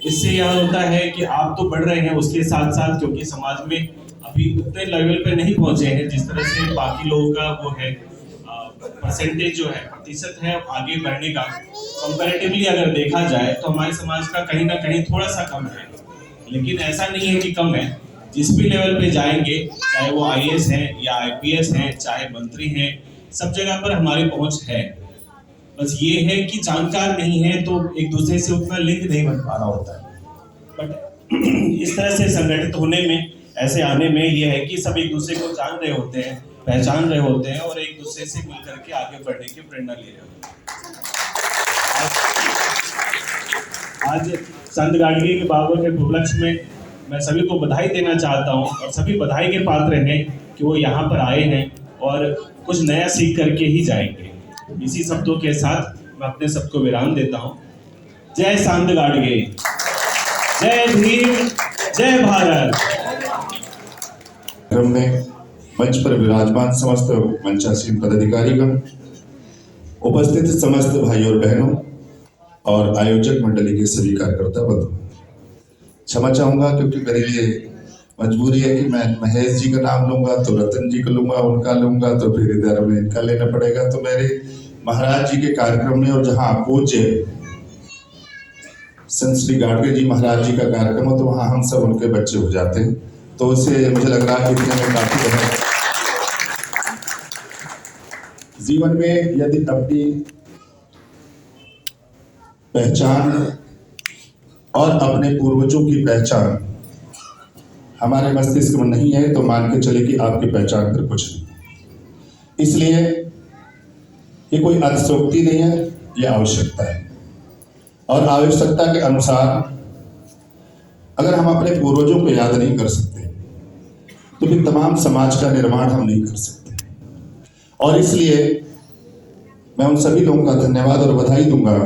इससे यह होता है कि आप तो बढ़ रहे हैं, उसके साथ साथ क्योंकि समाज में अभी उतने लेवल पे नहीं पहुंचे हैं जिस तरह से बाकी लोगों का वो है परसेंटेज जो है, प्रतिशत है आगे बढ़ने का, कंपैरेटिवली अगर देखा जाए तो हमारे समाज का कहीं ना कहीं थोड़ा सा कम है। लेकिन ऐसा नहीं है कि कम है, जिस भी लेवल पे जाएंगे, चाहे वो आईएएस हैं या आईपीएस हैं, चाहे मंत्री हैं, सब जगह पर हमारी पहुंच है। बस ये है कि जानकार नहीं है तो एक दूसरे से उतना लिंक नहीं बन पा रहा होता है। बट इस तरह से संगठित होने में, ऐसे आने में ये है कि सब एक दूसरे को जान रहे होते हैं, पहचान रहे होते हैं और एक दूसरे से मिल करके आगे बढ़ने की प्रेरणा ले रहे होते हैं। आज संत गाडगे के बाबा के उपलक्ष्य में मैं सभी को बधाई देना चाहता हूं, और सभी बधाई के पात्र हैं कि वो यहाँ पर आए हैं और कुछ नया सीख करके ही जाएंगे। इसी शब्दों के साथ मैं अपने सबको विराम देता हूँ। जय संत गाडगे, जय भीम, जय भारत। क्रम में मंच पर विराजमान समस्त मंचासीन पदाधिकारीगण, उपस्थित समस्त भाई और बहनों और आयोजक मंडली के सभी कार्यकर्ता बंधु, क्षमा चाहूंगा क्योंकि मेरे लिए मजबूरी है कि मैं महेश जी का नाम लूंगा तो रतन जी का लूंगा, उनका लूंगा तो फिर इधर में इनका लेना पड़ेगा। तो मेरे महाराज जी के कार्यक्रम में, और जहाँ पूज्य संत श्री गाडगे जी महाराज जी का कार्यक्रम हो तो वहाँ हम सब उनके बच्चे हो जाते हैं, तो उससे मुझे लग रहा है कि इतने में काफी है। जीवन में यदि अपनी पहचान और अपने पूर्वजों की पहचान हमारे मस्तिष्क में नहीं है तो मान के चले कि आपकी पहचान पर कुछ नहीं। इसलिए ये कोई अतिशयोक्ति नहीं है, ये आवश्यकता है, और आवश्यकता के अनुसार अगर हम अपने पूर्वजों को याद नहीं कर सकते तो फिर तमाम समाज का निर्माण हम नहीं कर सकते। और इसलिए मैं उन सभी लोगों का धन्यवाद और बधाई दूंगा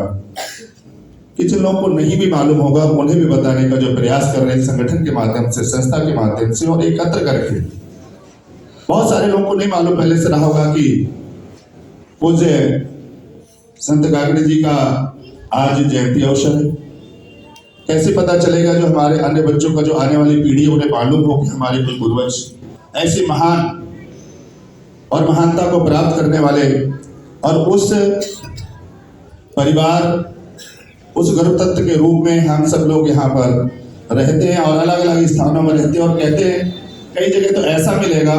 कि जिन लोगों को नहीं भी मालूम होगा उन्हें भी बताने का जो प्रयास कर रहे हैं संगठन के माध्यम से, संस्था के माध्यम से और एकत्र करके। बहुत सारे लोगों को नहीं मालूम पहले से रहा होगा कि पूज्य संत गाडगे जी का आज जयंती अवसर है। कैसे पता चलेगा जो हमारे अन्य बच्चों का, जो आने वाली पीढ़ी है, उन्हें मालूम हो कि हमारे कोई पूर्वज ऐसे महान और महानता को प्राप्त करने वाले और उस परिवार, उस गुरु तत्व के रूप में हम सब लोग यहाँ पर रहते हैं और अलग अलग स्थानों में रहते हैं। और कहते हैं कई जगह तो ऐसा मिलेगा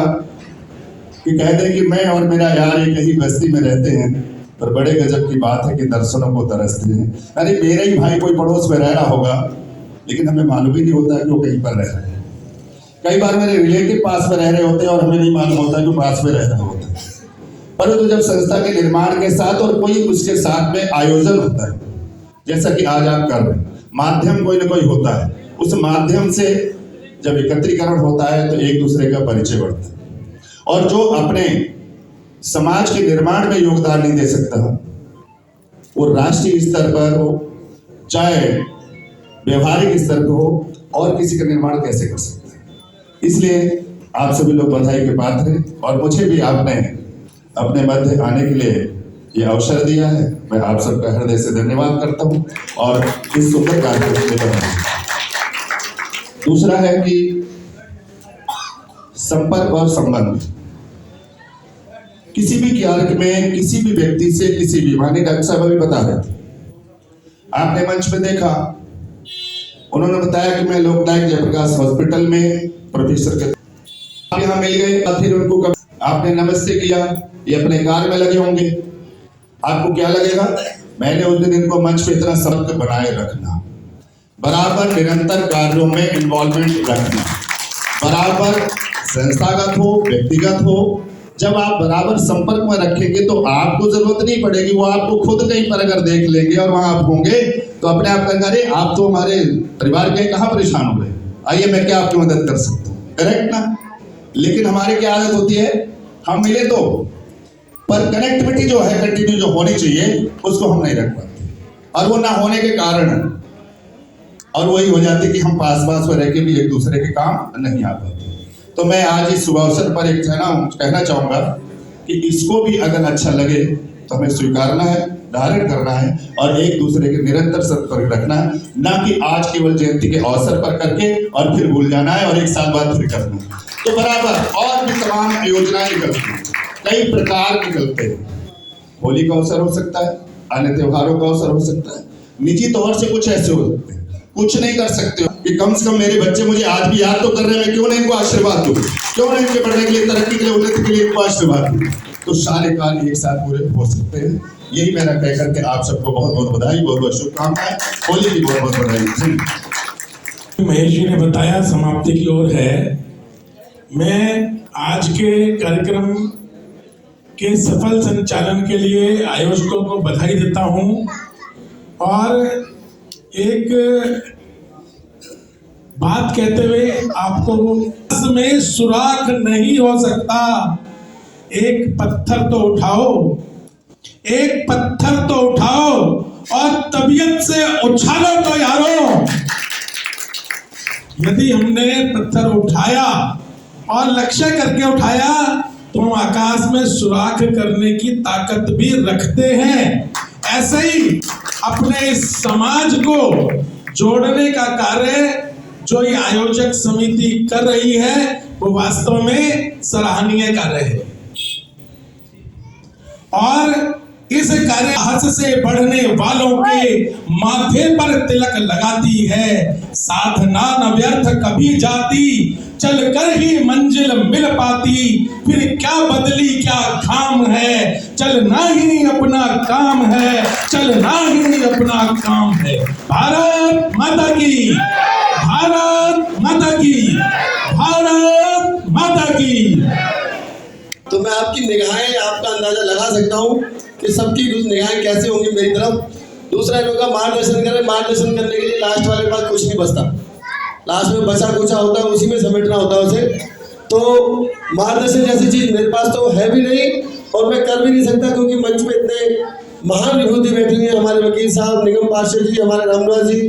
कि कहते हैं कि मैं और मेरा यार एक ही बस्ती में रहते हैं, पर बड़े गजब की बात है कि दर्शनों को तरसते हैं। अरे मेरा ही भाई कोई पड़ोस में रह रहा होगा, लेकिन हमें मालूम ही नहीं होता कि वो कहीं पर रह रहे हैं। कई बार मेरे रिलेटिव पास में रह रहे होते हैं और हमें नहीं मालूम होता कि वो पास में रह रहे होते हैं। परंतु जब संस्था के निर्माण के साथ और कोई उसके साथ में आयोजन होता है, जैसा कि आज आप कर रहे हैं, माध्यम कोई ना कोई होता है, उस माध्यम से जब एकत्रीकरण होता है तो एक दूसरे का परिचय बढ़ता है। और जो अपने समाज के निर्माण में योगदान नहीं दे सकता, वो राष्ट्रीय स्तर पर हो चाहे व्यवहारिक स्तर पर हो, और किसी का निर्माण कैसे कर सकता है। इसलिए आप सभी लोग बधाई के पात्र हैं और मुझे भी आपने अपने मध्य आने के लिए ये अवसर दिया है। मैं आप सबका हृदय से धन्यवाद करता हूं और इस सुंदर कार्यक्रम में बधाई। दूसरा है कि संपर्क और संबंध। किसी भी कार्य में किसी भी व्यक्ति से किसी भी, माननीय डॉक्टर साहब अभी बता रहे थे, आपने मंच में देखा, उन्होंने बताया कि मैं लोकनायक जयप्रकाश हॉस्पिटल में प्रोफेसर के आप यहाँ मिल गए, फिर उनको आपने नमस्ते किया, ये अपने कार्य में लगे होंगे, आपको क्या लगेगा? मैंने उस दिन इनको मंच पे इतना संपर्क बनाए रखना, बराबर निरंतर कार्यों में इन्वॉल्वमेंट रखना, बराबर संस्थागत हो व्यक्तिगत हो, जब आप बराबर संपर्क में रखेंगे तो आपको जरूरत नहीं पड़ेगी, वो आपको खुद कहीं पर अगर देख लेंगे और वहां आप होंगे तो अपने आप कहेंगे अरे आप तो हमारे परिवार के कहाँ परेशान हो गए, आइए मैं क्या आपकी मदद कर सकता हूँ। करेक्ट ना? लेकिन हमारी क्या आदत होती है, हम मिले तो, पर कनेक्टिविटी जो है कंटिन्यू जो होनी चाहिए उसको हम नहीं रख पाते, और वो ना होने के कारण और वही हो जाती कि हम पास पास में रह के भी एक दूसरे के काम नहीं आ पाते। तो मैं आज इस शुभ अवसर पर एक कहना चाहूंगा कि इसको भी अगर अच्छा लगे तो हमें स्वीकारना है, धारण करना है और एक दूसरे के निरंतर संपर्क रखना है, ना कि आज केवल जयंती के अवसर पर करके और फिर भूल जाना है और एक साल बाद फिर करना है। तो बराबर और भी तमाम योजनाएं निकलती हैं, कई प्रकार निकलते हैं। होली का अवसर हो सकता है, अन्य त्योहारों का अवसर हो सकता है, निजी तौर से कुछ ऐसे हो सकते हैं, कुछ नहीं कर सकते हो कि कम से कम मेरे बच्चे मुझे आज भी याद तो कर रहे हैं, मैं क्यों नहीं इनको आशीर्वाद दूं, क्यों नहीं इनके बढ़ने के लिए, तरक्की के लिए, उन्नति के लिए इनको आशीर्वाद दूं। तो सारे कार्य एक साथ पूरे हो सकते हैं। यही मेरा कह करके आप सबको बहुत बहुत बधाई, बहुत बहुत शुभकामनाएं, होली की बहुत बहुत बधाई। महेश जी ने बताया समाप्ति की ओर है। मैं आज के कार्यक्रम के सफल संचालन के लिए आयोजकों को बधाई देता हूं और एक बात कहते हुए आपको, में सुराख नहीं हो सकता, एक पत्थर तो उठाओ, एक पत्थर तो उठाओ और तबीयत से उछालो तो यारो। यदि हमने पत्थर उठाया और लक्ष्य करके उठाया तो हम आकाश में सुराख करने की ताकत भी रखते हैं। ऐसे ही अपने इस समाज को जोड़ने का कार्य जो ये आयोजक समिति कर रही है वो वास्तव में सराहनीय कार्य है और इस कार्य हस से बढ़ने वालों के माथे पर तिलक लगाती है। साधना न व्यर्थ कभी जाती, चल कर ही मंजिल मिल पाती, फिर क्या बदली क्या काम है, चलना ही अपना काम है, चलना ही अपना काम है। भारत माता की, भारत माता की, भारत माता की। तो मैं आपकी निगाहें, आपका अंदाजा लगा सकता हूँ कि सबकी निगाहें कैसे होंगी मेरी तरफ। दूसरा लोगों का मार्गदर्शन करें, मार्गदर्शन करने के लिए लास्ट वाले पास कुछ नहीं बचता, लास्ट में बचा कुचा होता है, उसी में समेटना होता है उसे। तो मार्गदर्शन जैसी चीज़ मेरे पास तो है भी नहीं और मैं कर भी नहीं सकता, क्योंकि मंच में इतने महान विभूति बैठी हुई हैं। हमारे वकील साहब निगम पार्षद जी, हमारे रामराज जी,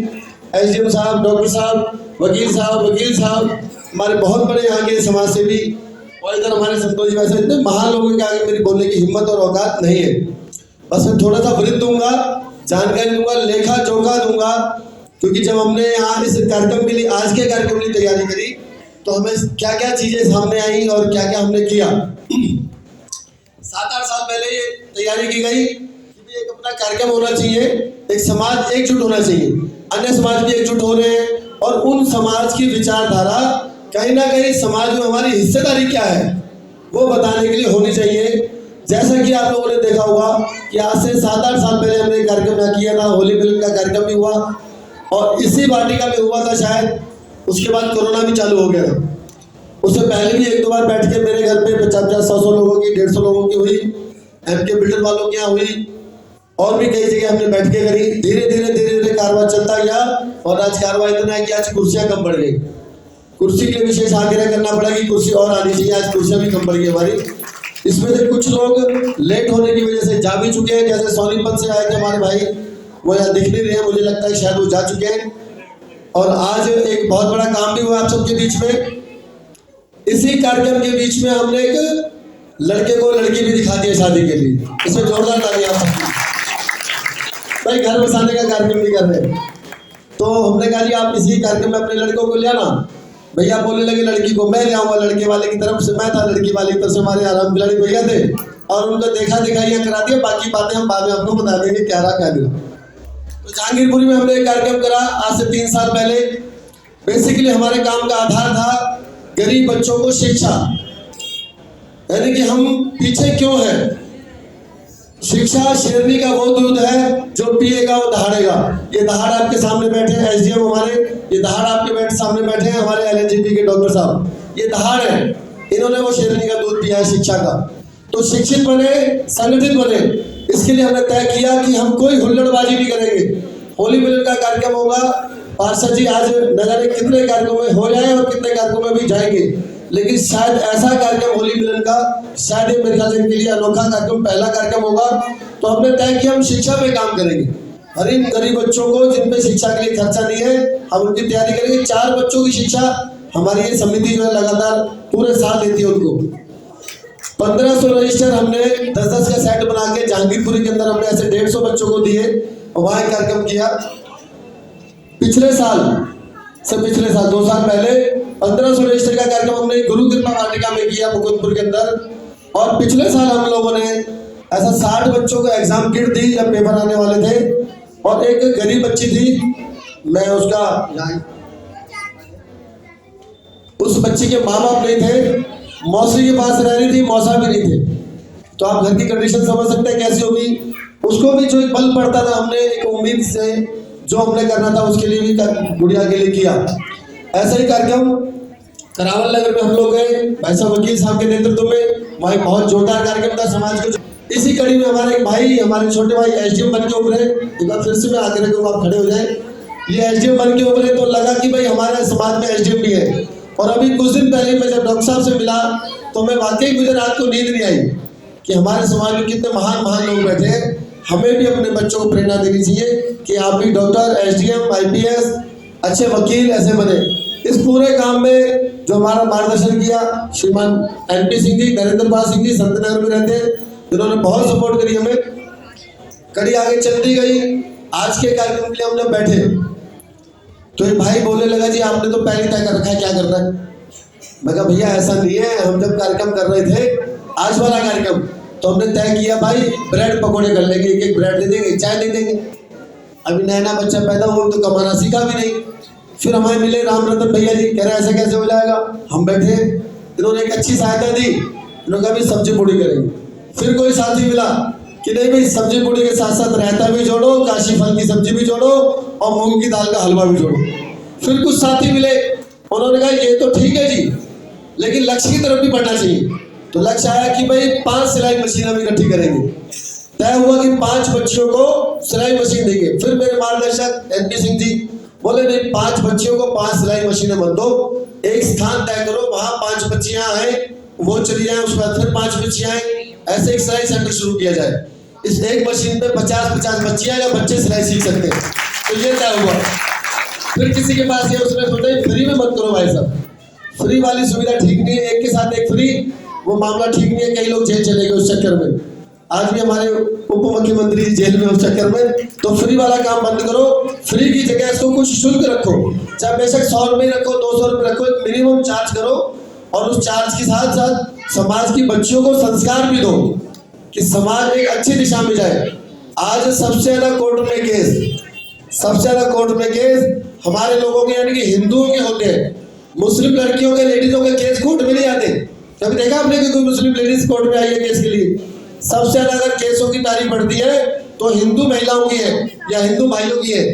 SDM साहब, डॉक्टर साहब, वकील साहब, हमारे बहुत बड़े यहाँ के समाज सेवी, और इधर हमारे संतोष जी, वैसे इतने महान लोगों के आगे मेरी बोलने की हिम्मत और औकात नहीं है। बस मैं थोड़ा सा वृत्त दूंगा, जानकारी दूंगा, लेखा जोखा दूंगा, क्योंकि जब हमने यहाँ इस कार्यक्रम के लिए, आज के कार्यक्रम की तैयारी करी तो हमें क्या क्या चीज़ें सामने आई और क्या क्या हमने किया। तैयारी की गई कि एक अपना कार्यक्रम होना चाहिए, एक समाज एकजुट होना चाहिए, अन्य समाज भी एकजुट हो रहे हैं और उन समाज की विचारधारा कहीं ना कहीं समाज में हमारी हिस्सेदारी क्या है वो बताने के लिए होनी चाहिए। जैसा कि आप लोगों ने देखा होगा कि आज से 7-8 साल पहले हमने एक कार्यक्रम यहाँ किया था, होली मिलन का कार्यक्रम भी हुआ और इसी वाटिका में हुआ था शायद, उसके बाद कोरोना भी चालू हो गया था। उससे पहले भी 1-2 बार बैठ के मेरे घर पे 50-100 लोगों की 150 लोगों की हुई, एमके बिल्डर वालों के यहाँ हुई और भी कई जगह हमने बैठ के करी। धीरे धीरे कारवां चलता गया और आज कारवां इतना है कि आज कुर्सियां कम बढ़ गई। कुर्सी के लिए विशेष आग्रह करना पड़ा कि कुर्सी और आनी चाहिए, आज कुर्सियां भी कम बढ़ गई हमारी। इसमें से कुछ लोग लेट होने की वजह से जा भी चुके हैं, जैसे सोनीपत से आए थे हमारे भाई, वो यहाँ दिख नहीं रहे हैं, मुझे लगता है शायद वो जा चुके हैं। और आज एक बहुत बड़ा काम भी हुआ आप सबके बीच में। इसी कार्यक्रम के बीच में हमने एक लड़के को लड़की भी दिखा दी है शादी के लिए, इसमें जोरदार तालियां आप सबकी। भाई घर बसाने का कार्यक्रम भी कर रहे हैं, तो हमने कहा जी आप इसी कार्यक्रम में अपने लड़कों को ले आना। भैया बोलने लगे लड़की को मैं ले आऊंगा, लड़के वाले की तरफ से मैं था, लड़की वाले की तरफ से हमारे आराम खिलाड़ी भैया थे और उनको देखा दिखाइया करा दिया। बाकी बातें हम बाद में आपको बता देंगे क्या रहा क्या नहीं। तो जहांगीरपुरी में हमने एक कार्यक्रम करा आज से 3 साल पहले। बेसिकली हमारे काम का आधार था गरीब बच्चों को शिक्षा, यानी कि हम पीछे क्यों हैं। शिक्षा शेरनी का वो दूध है जो पिएगा वो दहाड़ेगा। ये दहाड़ आपके सामने बैठे हैं एसडीएम हमारे, ये दहाड़ आपके सामने बैठे हैं हमारे एलएनजीपी के डॉक्टर साहब, ये दहाड़ है, इन्होंने वो शेरनी का दूध पिया है शिक्षा का। तो शिक्षित बने, संगठित बने, इसके लिए हमने तय किया कि हम कोई हुल्लड़बाजी नहीं करेंगे। होली मिलन का कार्यक्रम होगा, पार्षद जी आज नगर कितने कार्यक्रम में हो जाए और कितने कार्यक्रम में भी जाएंगे, लेकिन शायद ऐसा कार्यक्रम होली मिलन का शायद ये मेरे ख्याल से इनके लिए अनोखा कार्यक्रम, पहला कार्यक्रम होगा। तो हमने तय किया हम शिक्षा पे काम करेंगे। हर इन गरीब बच्चों को जिन पे शिक्षा के लिए खर्चा नहीं है हम उनकी तैयारी करेंगे। 4 बच्चों की शिक्षा हमारी ये समिति जो है लगातार पूरे साल देती है उनको। 1500 रजिस्टर हमने 10-10 का सेट बना के जहांगीरपुरी के अंदर हमने ऐसे 150 बच्चों को दिए और वहाँ एक कार्यक्रम किया। पिछले साल 2 साल पहले 1500 रजिस्टर का कार्यक्रम हमने गुरु कृपा वाटिका में किया मुकुंदपुर के अंदर। और पिछले साल हम लोगों ने ऐसा 60 बच्चों को एग्जाम किट दी जब पेपर आने वाले थे। और एक गरीब बच्ची थी, मैं उस बच्ची के माँ बाप नहीं थे, मौसी के पास रह रही थी, मौसा भी नहीं थे। तो आप घर की कंडीशन समझ सकते हैं कैसी होगी। उसको भी जो बल पड़ता था हमने एक उम्मीद से जो हमने करना था उसके लिए भी गुड़िया के लिए किया। ऐसा ही कार्यक्रम करावल नगर में हम लोग गए भाई साहब वकील साहब के नेतृत्व में, वहाँ बहुत जोरदार कार्यक्रम था समाज को। इसी कड़ी में हमारे एक भाई, हमारे छोटे भाई एसडीएम बन के उभरे। एक बार फिर से मैं आग्रह करूँगा आप खड़े हो जाए। ये एसडीएम बन के उभरे तो लगा कि भाई हमारे समाज में एसडीएम भी है। और अभी कुछ दिन पहले मैं जब डॉक्टर साहब से मिला तो मैं वाकई मुझे रात को नींद नहीं आई कि हमारे समाज में कितने महान लोग बैठे हैं। हमें भी अपने बच्चों को प्रेरणा देनी चाहिए कि आप भी डॉक्टर, एसडीएम, आईपीएस, अच्छे वकील ऐसे बने। इस पूरे काम में जो हमारा मार्गदर्शन किया श्रीमान एनपी सिंह जी, नरेंद्र पाल सिंह जी संतनगर में रहते हैं, जिन्होंने बहुत सपोर्ट करी हमें। कड़ी आगे चलती गई। आज के कार्यक्रम के लिए हम लोग बैठे तो एक भाई बोलने लगा जी आपने तो पहले तय कर रखा है, क्या करना है। मैं कहा भैया ऐसा नहीं है, हम जब कार्यक्रम कर रहे थे आज वाला कार्यक्रम तो हमने तय किया भाई ब्रेड पकौड़े कर लेंगे, एक ब्रेड दे देंगे, चाय दे देंगे। अभी नया बच्चा पैदा हुआ तो कमाना सीखा भी नहीं। फिर हमें मिले राम रतन भैया जी, कह रहे ऐसे कैसे हो जाएगा। हम बैठे, इन्होंने एक अच्छी सहायता दी, इन्होंने कहा भाई सब्जी पूड़ी करेंगे। फिर कोई साथी मिला कि नहीं भाई सब्जी पूड़ी के साथ साथ रायता भी जोड़ो, काशी फल की सब्जी भी जोड़ो और मूंग की दाल का हलवा भी जोड़ो। फिर कुछ साथी मिले, उन्होंने कहा ये तो ठीक है जी, लेकिन लक्ष्य की तरफ भी बढ़ना चाहिए। तो लक्ष्य आया कि भाई 5 सिलाई मशीन हम इकट्ठी करेंगे। तय हुआ कि 5 बच्चियों को सिलाई मशीन देंगे। फिर मेरे मार्गदर्शक एनपी सिंह जी बोले नहीं 5 बच्चियों को 5 सिलाई मशीनें मत दो, एक स्थान तय करो, वहां 5 बच्चियां आए, वो चली जाए, उसके बाद फिर 5 बच्चियां आए, ऐसे एक सिलाई सेंटर शुरू किया जाए। इस एक मशीन पे 50-50 बच्चियां या बच्चे सिलाई सीख सकते हैं। तो ये तय हुआ। फिर किसी के पास ये उसने सोचा फ्री में मत करो भाई साहब, फ्री वाली सुविधा ठीक नहीं है, एक के साथ एक फ्री, वो मामला ठीक नहीं है, कई लोग जेल चले गए उस चक्कर में। आज भी हमारे उप मुख्यमंत्री जेल में उस चक्कर में। तो फ्री वाला काम बंद करो, फ्री की जगह इसको कुछ शुल्क रखो, चाहे बेशक 100 रुपये रखो, 200 रुपये रखो, मिनिमम चार्ज करो। और उस चार्ज के साथ साथ समाज की बच्चियों को संस्कार भी दो कि समाज एक अच्छी दिशा में जाए। आज सबसे ज्यादा कोर्ट में केस हमारे लोगों के यानी कि हिंदुओं के होते हैं। मुस्लिम लड़कियों के, लेडीजों के केस कोर्ट में नहीं आते। कभी देखा आपने कि कोई मुस्लिम लेडीज कोर्ट में आई है केस के लिए? सबसे ज्यादा अगर केसों की तारीफ बढ़ती है तो हिंदू महिलाओं की है या हिंदू भाइयों की है।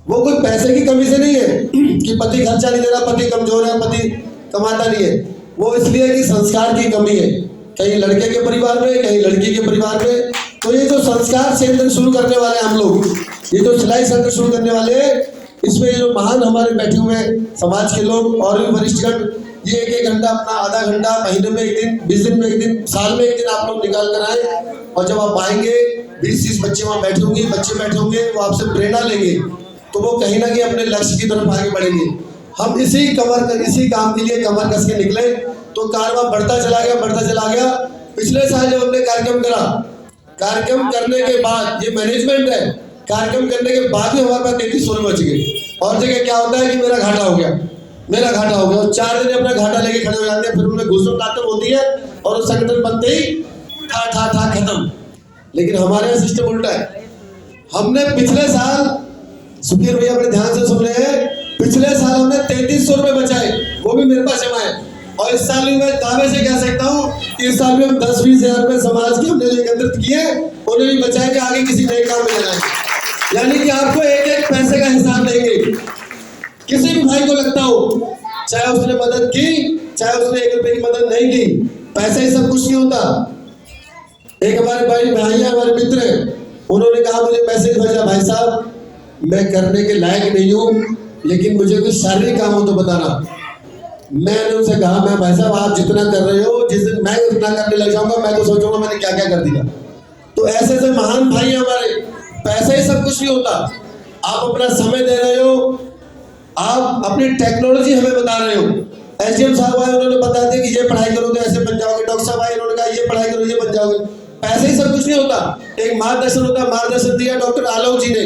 वो कोई पैसे की कमी से नहीं है कि पति खर्चा नहीं दे रहा, पति कमजोर है, पति कमाता नहीं है। वो इसलिए कि संस्कार की कमी है, कहीं लड़के के परिवार में, कहीं लड़की के परिवार में। तो ये जो संस्कार सेंटर शुरू करने वाले हम लोग, ये जो सिलाई सेंटर शुरू करने वाले हैं, इसमें जो महान हमारे बैठे हुए समाज के लोग और भी वरिष्ठगण, ये एक घंटा अपना, आधा घंटा, महीने में एक दिन, 20 दिन में एक दिन, साल में एक दिन आप लोग निकाल कर आए। और जब आप आएंगे 20-30 बच्चे वहाँ बैठे होंगे, वो आपसे प्रेरणा लेंगे, तो वो कहीं ना कहीं अपने लक्ष्य की तरफ आगे बढ़ेंगे। हम इसी काम के लिए कमर कस के निकले तो कारवां बढ़ता चला गया। पिछले साल जब हमने कार्यक्रम करा, कार्यक्रम करने के बाद, ये मैनेजमेंट है, कार्यक्रम करने के बाद भी हमारे पास 33 सोने बच गए। और जगह क्या होता है कि मेरा घाटा हो गया और 4 दिन अपना घाटा लेके खड़े हो जाते हैं। फिर उनमें घुसम खत्म होती है और उस संगठन बनते ही ठा खत्म। लेकिन हमारे यहाँ सिस्टम उल्टा है। हमने पिछले साल, सुखीर भैया अपने ध्यान से सुन रहे हैं, पिछले साल हमने 3300 रुपए बचाए, वो भी मेरे पास जमा है। और इस साल भी मैं दावे से कह सकता हूँ कि इस साल भी हम 10-20 हजार रुपए समाज के हमने एकत्रित किए, उन्हें भी बचाए कि आगे किसी नए काम में लगाएंगे। यानी कि आपको एक पैसे का हिसाब देंगे। किसी भी भाई को लगता हो, चाहे उसने मदद की, चाहे उसने 1 रुपए की मदद नहीं की, पैसे ही सब कुछ नहीं होता। एक हमारे भाई हमारे मित्र हैं, उन्होंने कहा मुझे मैसेज भेजा, भाई साहब मैं करने के लायक नहीं हूँ, लेकिन मुझे कुछ शारीरिक काम हो तो बताना। मैंने उनसे कहा, मैं भाई साहब आप जितना कर रहे हो, जिस दिन मैं उतना करने लग जाऊंगा, मैं तो सोचूंगा मैंने क्या क्या कर दिया। तो ऐसे महान भाई हमारे, पैसे ही सब कुछ नहीं होता। आप अपना समय दे रहे हो, आप अपनी टेक्नोलॉजी हमें बता रहे हो। एसडीएम साहब आए, उन्होंने बता दिया कि ये पढ़ाई करो तो ऐसे बन जाओगे। डॉक्टर साहब आए, उन्होंने कहा ये पढ़ाई करो ये बन जाओगे। पैसे ही सब कुछ नहीं होता, एक मार्गदर्शन होता है। मार्गदर्शन दिया डॉक्टर आलोक जी ने।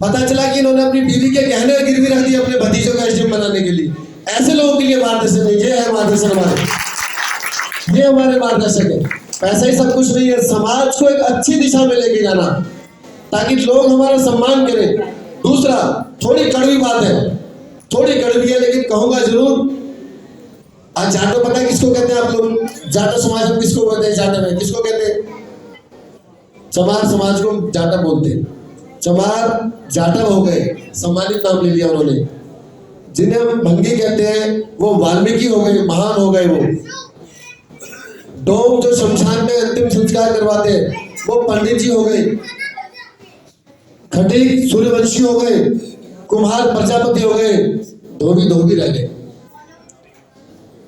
पता चला कि इन्होंने अपनी बीवी के गहने गिरवी रख दिए अपने भतीजों का एसडीएम बनाने के लिए। ऐसे लोगों के लिए मार्गदर्शन है, ये है मार्गदर्शन हमारे, ये हमारे मार्गदर्शक है। पैसा ही सब कुछ नहीं है। समाज को एक अच्छी दिशा में लेके जाना ताकि लोग हमारा सम्मान करें। दूसरा, थोड़ी कड़वी बात है, थोड़ी कड़वी है, लेकिन कहूंगा जरूर। आज जाटो पता है किसको कहते हैं आप लोग? जाटो समाज में किसको कहते हैं? जाटो में किसको कहते हैं? चमार समाज को जाटा बोलते हैं। चमार जाटव हो गए, सम्मानित नाम ले लिया उन्होंने। जिन्हें हम भंगी कहते हैं वो वाल्मीकि हो गए, महान हो गए। वो डोम जो शमशान में अंतिम संस्कार करवाते हैं वो पंडित जी हो गए। खटीक सूर्यवंशी हो गए, कुम्हार प्रजापति हो गए, धोबी रह गए।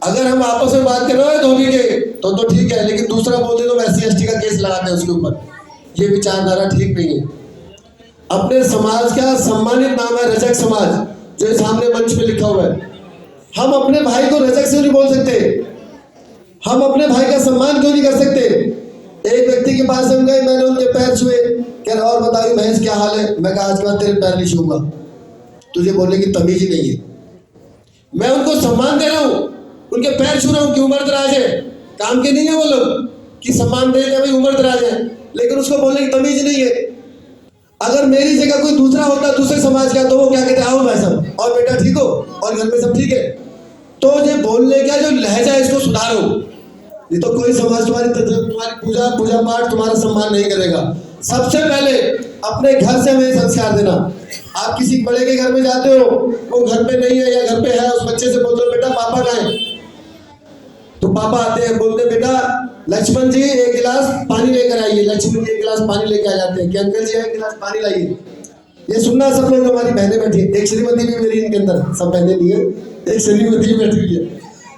अगर हम आपस में बात कर रहे हैं धोबी के तो ठीक है, लेकिन दूसरा बोलते तो SC ST का केस लगाते हैं उसके ऊपर। ये विचारधारा ठीक नहीं है। अपने समाज का सम्मानित नाम है रजक समाज, जो सामने मंच पे लिखा हुआ है। हम अपने भाई को रजक से नहीं बोल सकते, हम अपने भाई का सम्मान क्यों नहीं कर सकते? एक व्यक्ति के पास हम गए, मैंने उनके पैर छुए, कह रहा और बताइए महेश क्या हाल है? मैं कहा आज के बाद तेरे पैर नहीं छूंगा, तुझे बोलने की तमीज ही नहीं है। मैं उनको सम्मान दे रहा हूँ, उनके पैर छू रहा हूँ कि उम्र दराज है, काम के नहीं है वो लोग कि सम्मान दे भाई उम्र दराज है, लेकिन उसको बोलने की तमीज नहीं है। अगर मेरी जगह कोई दूसरा होता दूसरे समाज का, तो वो क्या कहते, आओ भाई साहब और बेटा ठीक हो और घर में सब ठीक है। तो ये बोलने का जो लहजा है इसको सुधारो, नहीं तो कोई समाज तुम्हारी पूजा पाठ तुम्हारा सम्मान नहीं करेगा। सबसे पहले अपने घर से हमें संस्कार देना। आप किसी बड़े के घर में जाते हो, वो घर पे नहीं है या घर पे है, उस बच्चे से बोलते हो बेटा पापा कहाँ है? तो पापा आते हैं, बोलते बेटा लक्ष्मण जी 1 गिलास पानी लेकर आइए। लक्ष्मण जी 1 गिलास पानी लेके आ जाते हैं कि अंकल जी 1 गिलास पानी लाइए। ये सुनना सब लोग, हमारी बहनें बैठी, एक श्रीमती भी मेरी इनके अंदर, सब बहनें नहीं है, एक श्रीमती भी बैठी हुई है।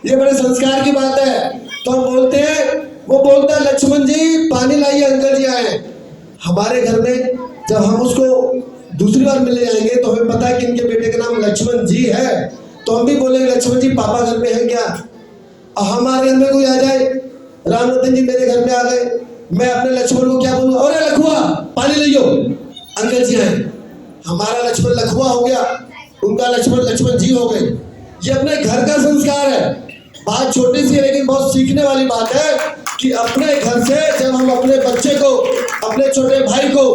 ये बड़े संस्कार की बात है। तो हम बोलते हैं, वो बोलता है लक्ष्मण जी पानी लाइए, अंकल जी आए। हमारे घर में जब हम उसको दूसरी बार मिलने जाएंगे तो हमें पता है कि इनके बेटे का नाम लक्ष्मण जी है, तो हम भी बोलेंगे लक्ष्मण जी पापा घर में है क्या? हमारे घर में कोई आ जाए, राम रतन जी मेरे घर में आ गए, मैं अपने लक्ष्मण को क्या बोलूँ? अरे लखुआ पानी लियो, अंकल जी आए। हमारा लक्ष्मण लखुआ हो गया, उनका लक्ष्मण जी हो गए। ये अपने घर का संस्कार है। बात छोटी सी है लेकिन बहुत सीखने वाली बात है कि अपने घर से जब हम अपने बच्चे को, अपने छोटे भाई को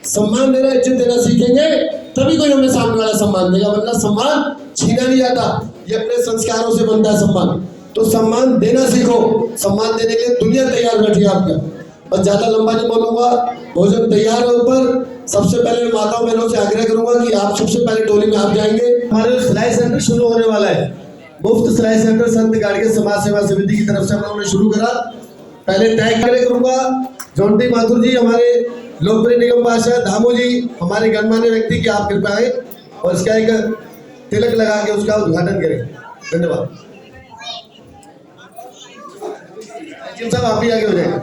सम्मान देना, इज्जत देना सीखेंगे, तभी कोई हमें सामने वाला सम्मान देगा, वरना सम्मान छीना नहीं जाता, ये अपने संस्कारों से बनता है सम्मान। तो सम्मान देना सीखो, सम्मान देने के लिए दुनिया तैयार बैठी है आपका। बस ज्यादा लंबा नहीं बोलूंगा, भोजन तैयार है ऊपर। सबसे पहले माताओं बहनों से आग्रह करूंगा कि आप सबसे पहले टोली में आप जाएंगे। हमारे सिलाई सेंटर शुरू होने वाला है, मुफ्त सिलाई सेंटर संत गाडगे समाज सेवा समिति की तरफ से हम लोगों ने शुरू करा। पहले तय करूंगा जौनती माथुर जी, हमारे लोकप्रिय निगम पार्षद धामू जी, हमारे गणमान्य व्यक्ति की आप कृपा है और इसका एक तिलक लगा के उसका उद्घाटन करें। धन्यवाद। साहब आप भी आगे हो जाएंगे,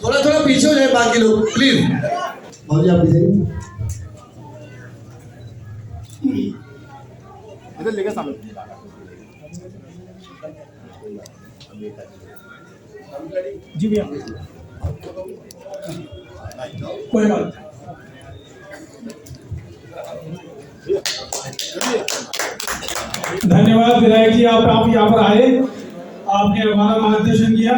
थोड़ा थोड़ा पीछे हो जाए बाकी लोग प्लीज। भाजी आप पीछे इधर लेके सामने। जी भैया कोई बात। धन्यवाद विधायक जी, आप यहाँ पर आए, आपने हमारा मार्गदर्शन किया।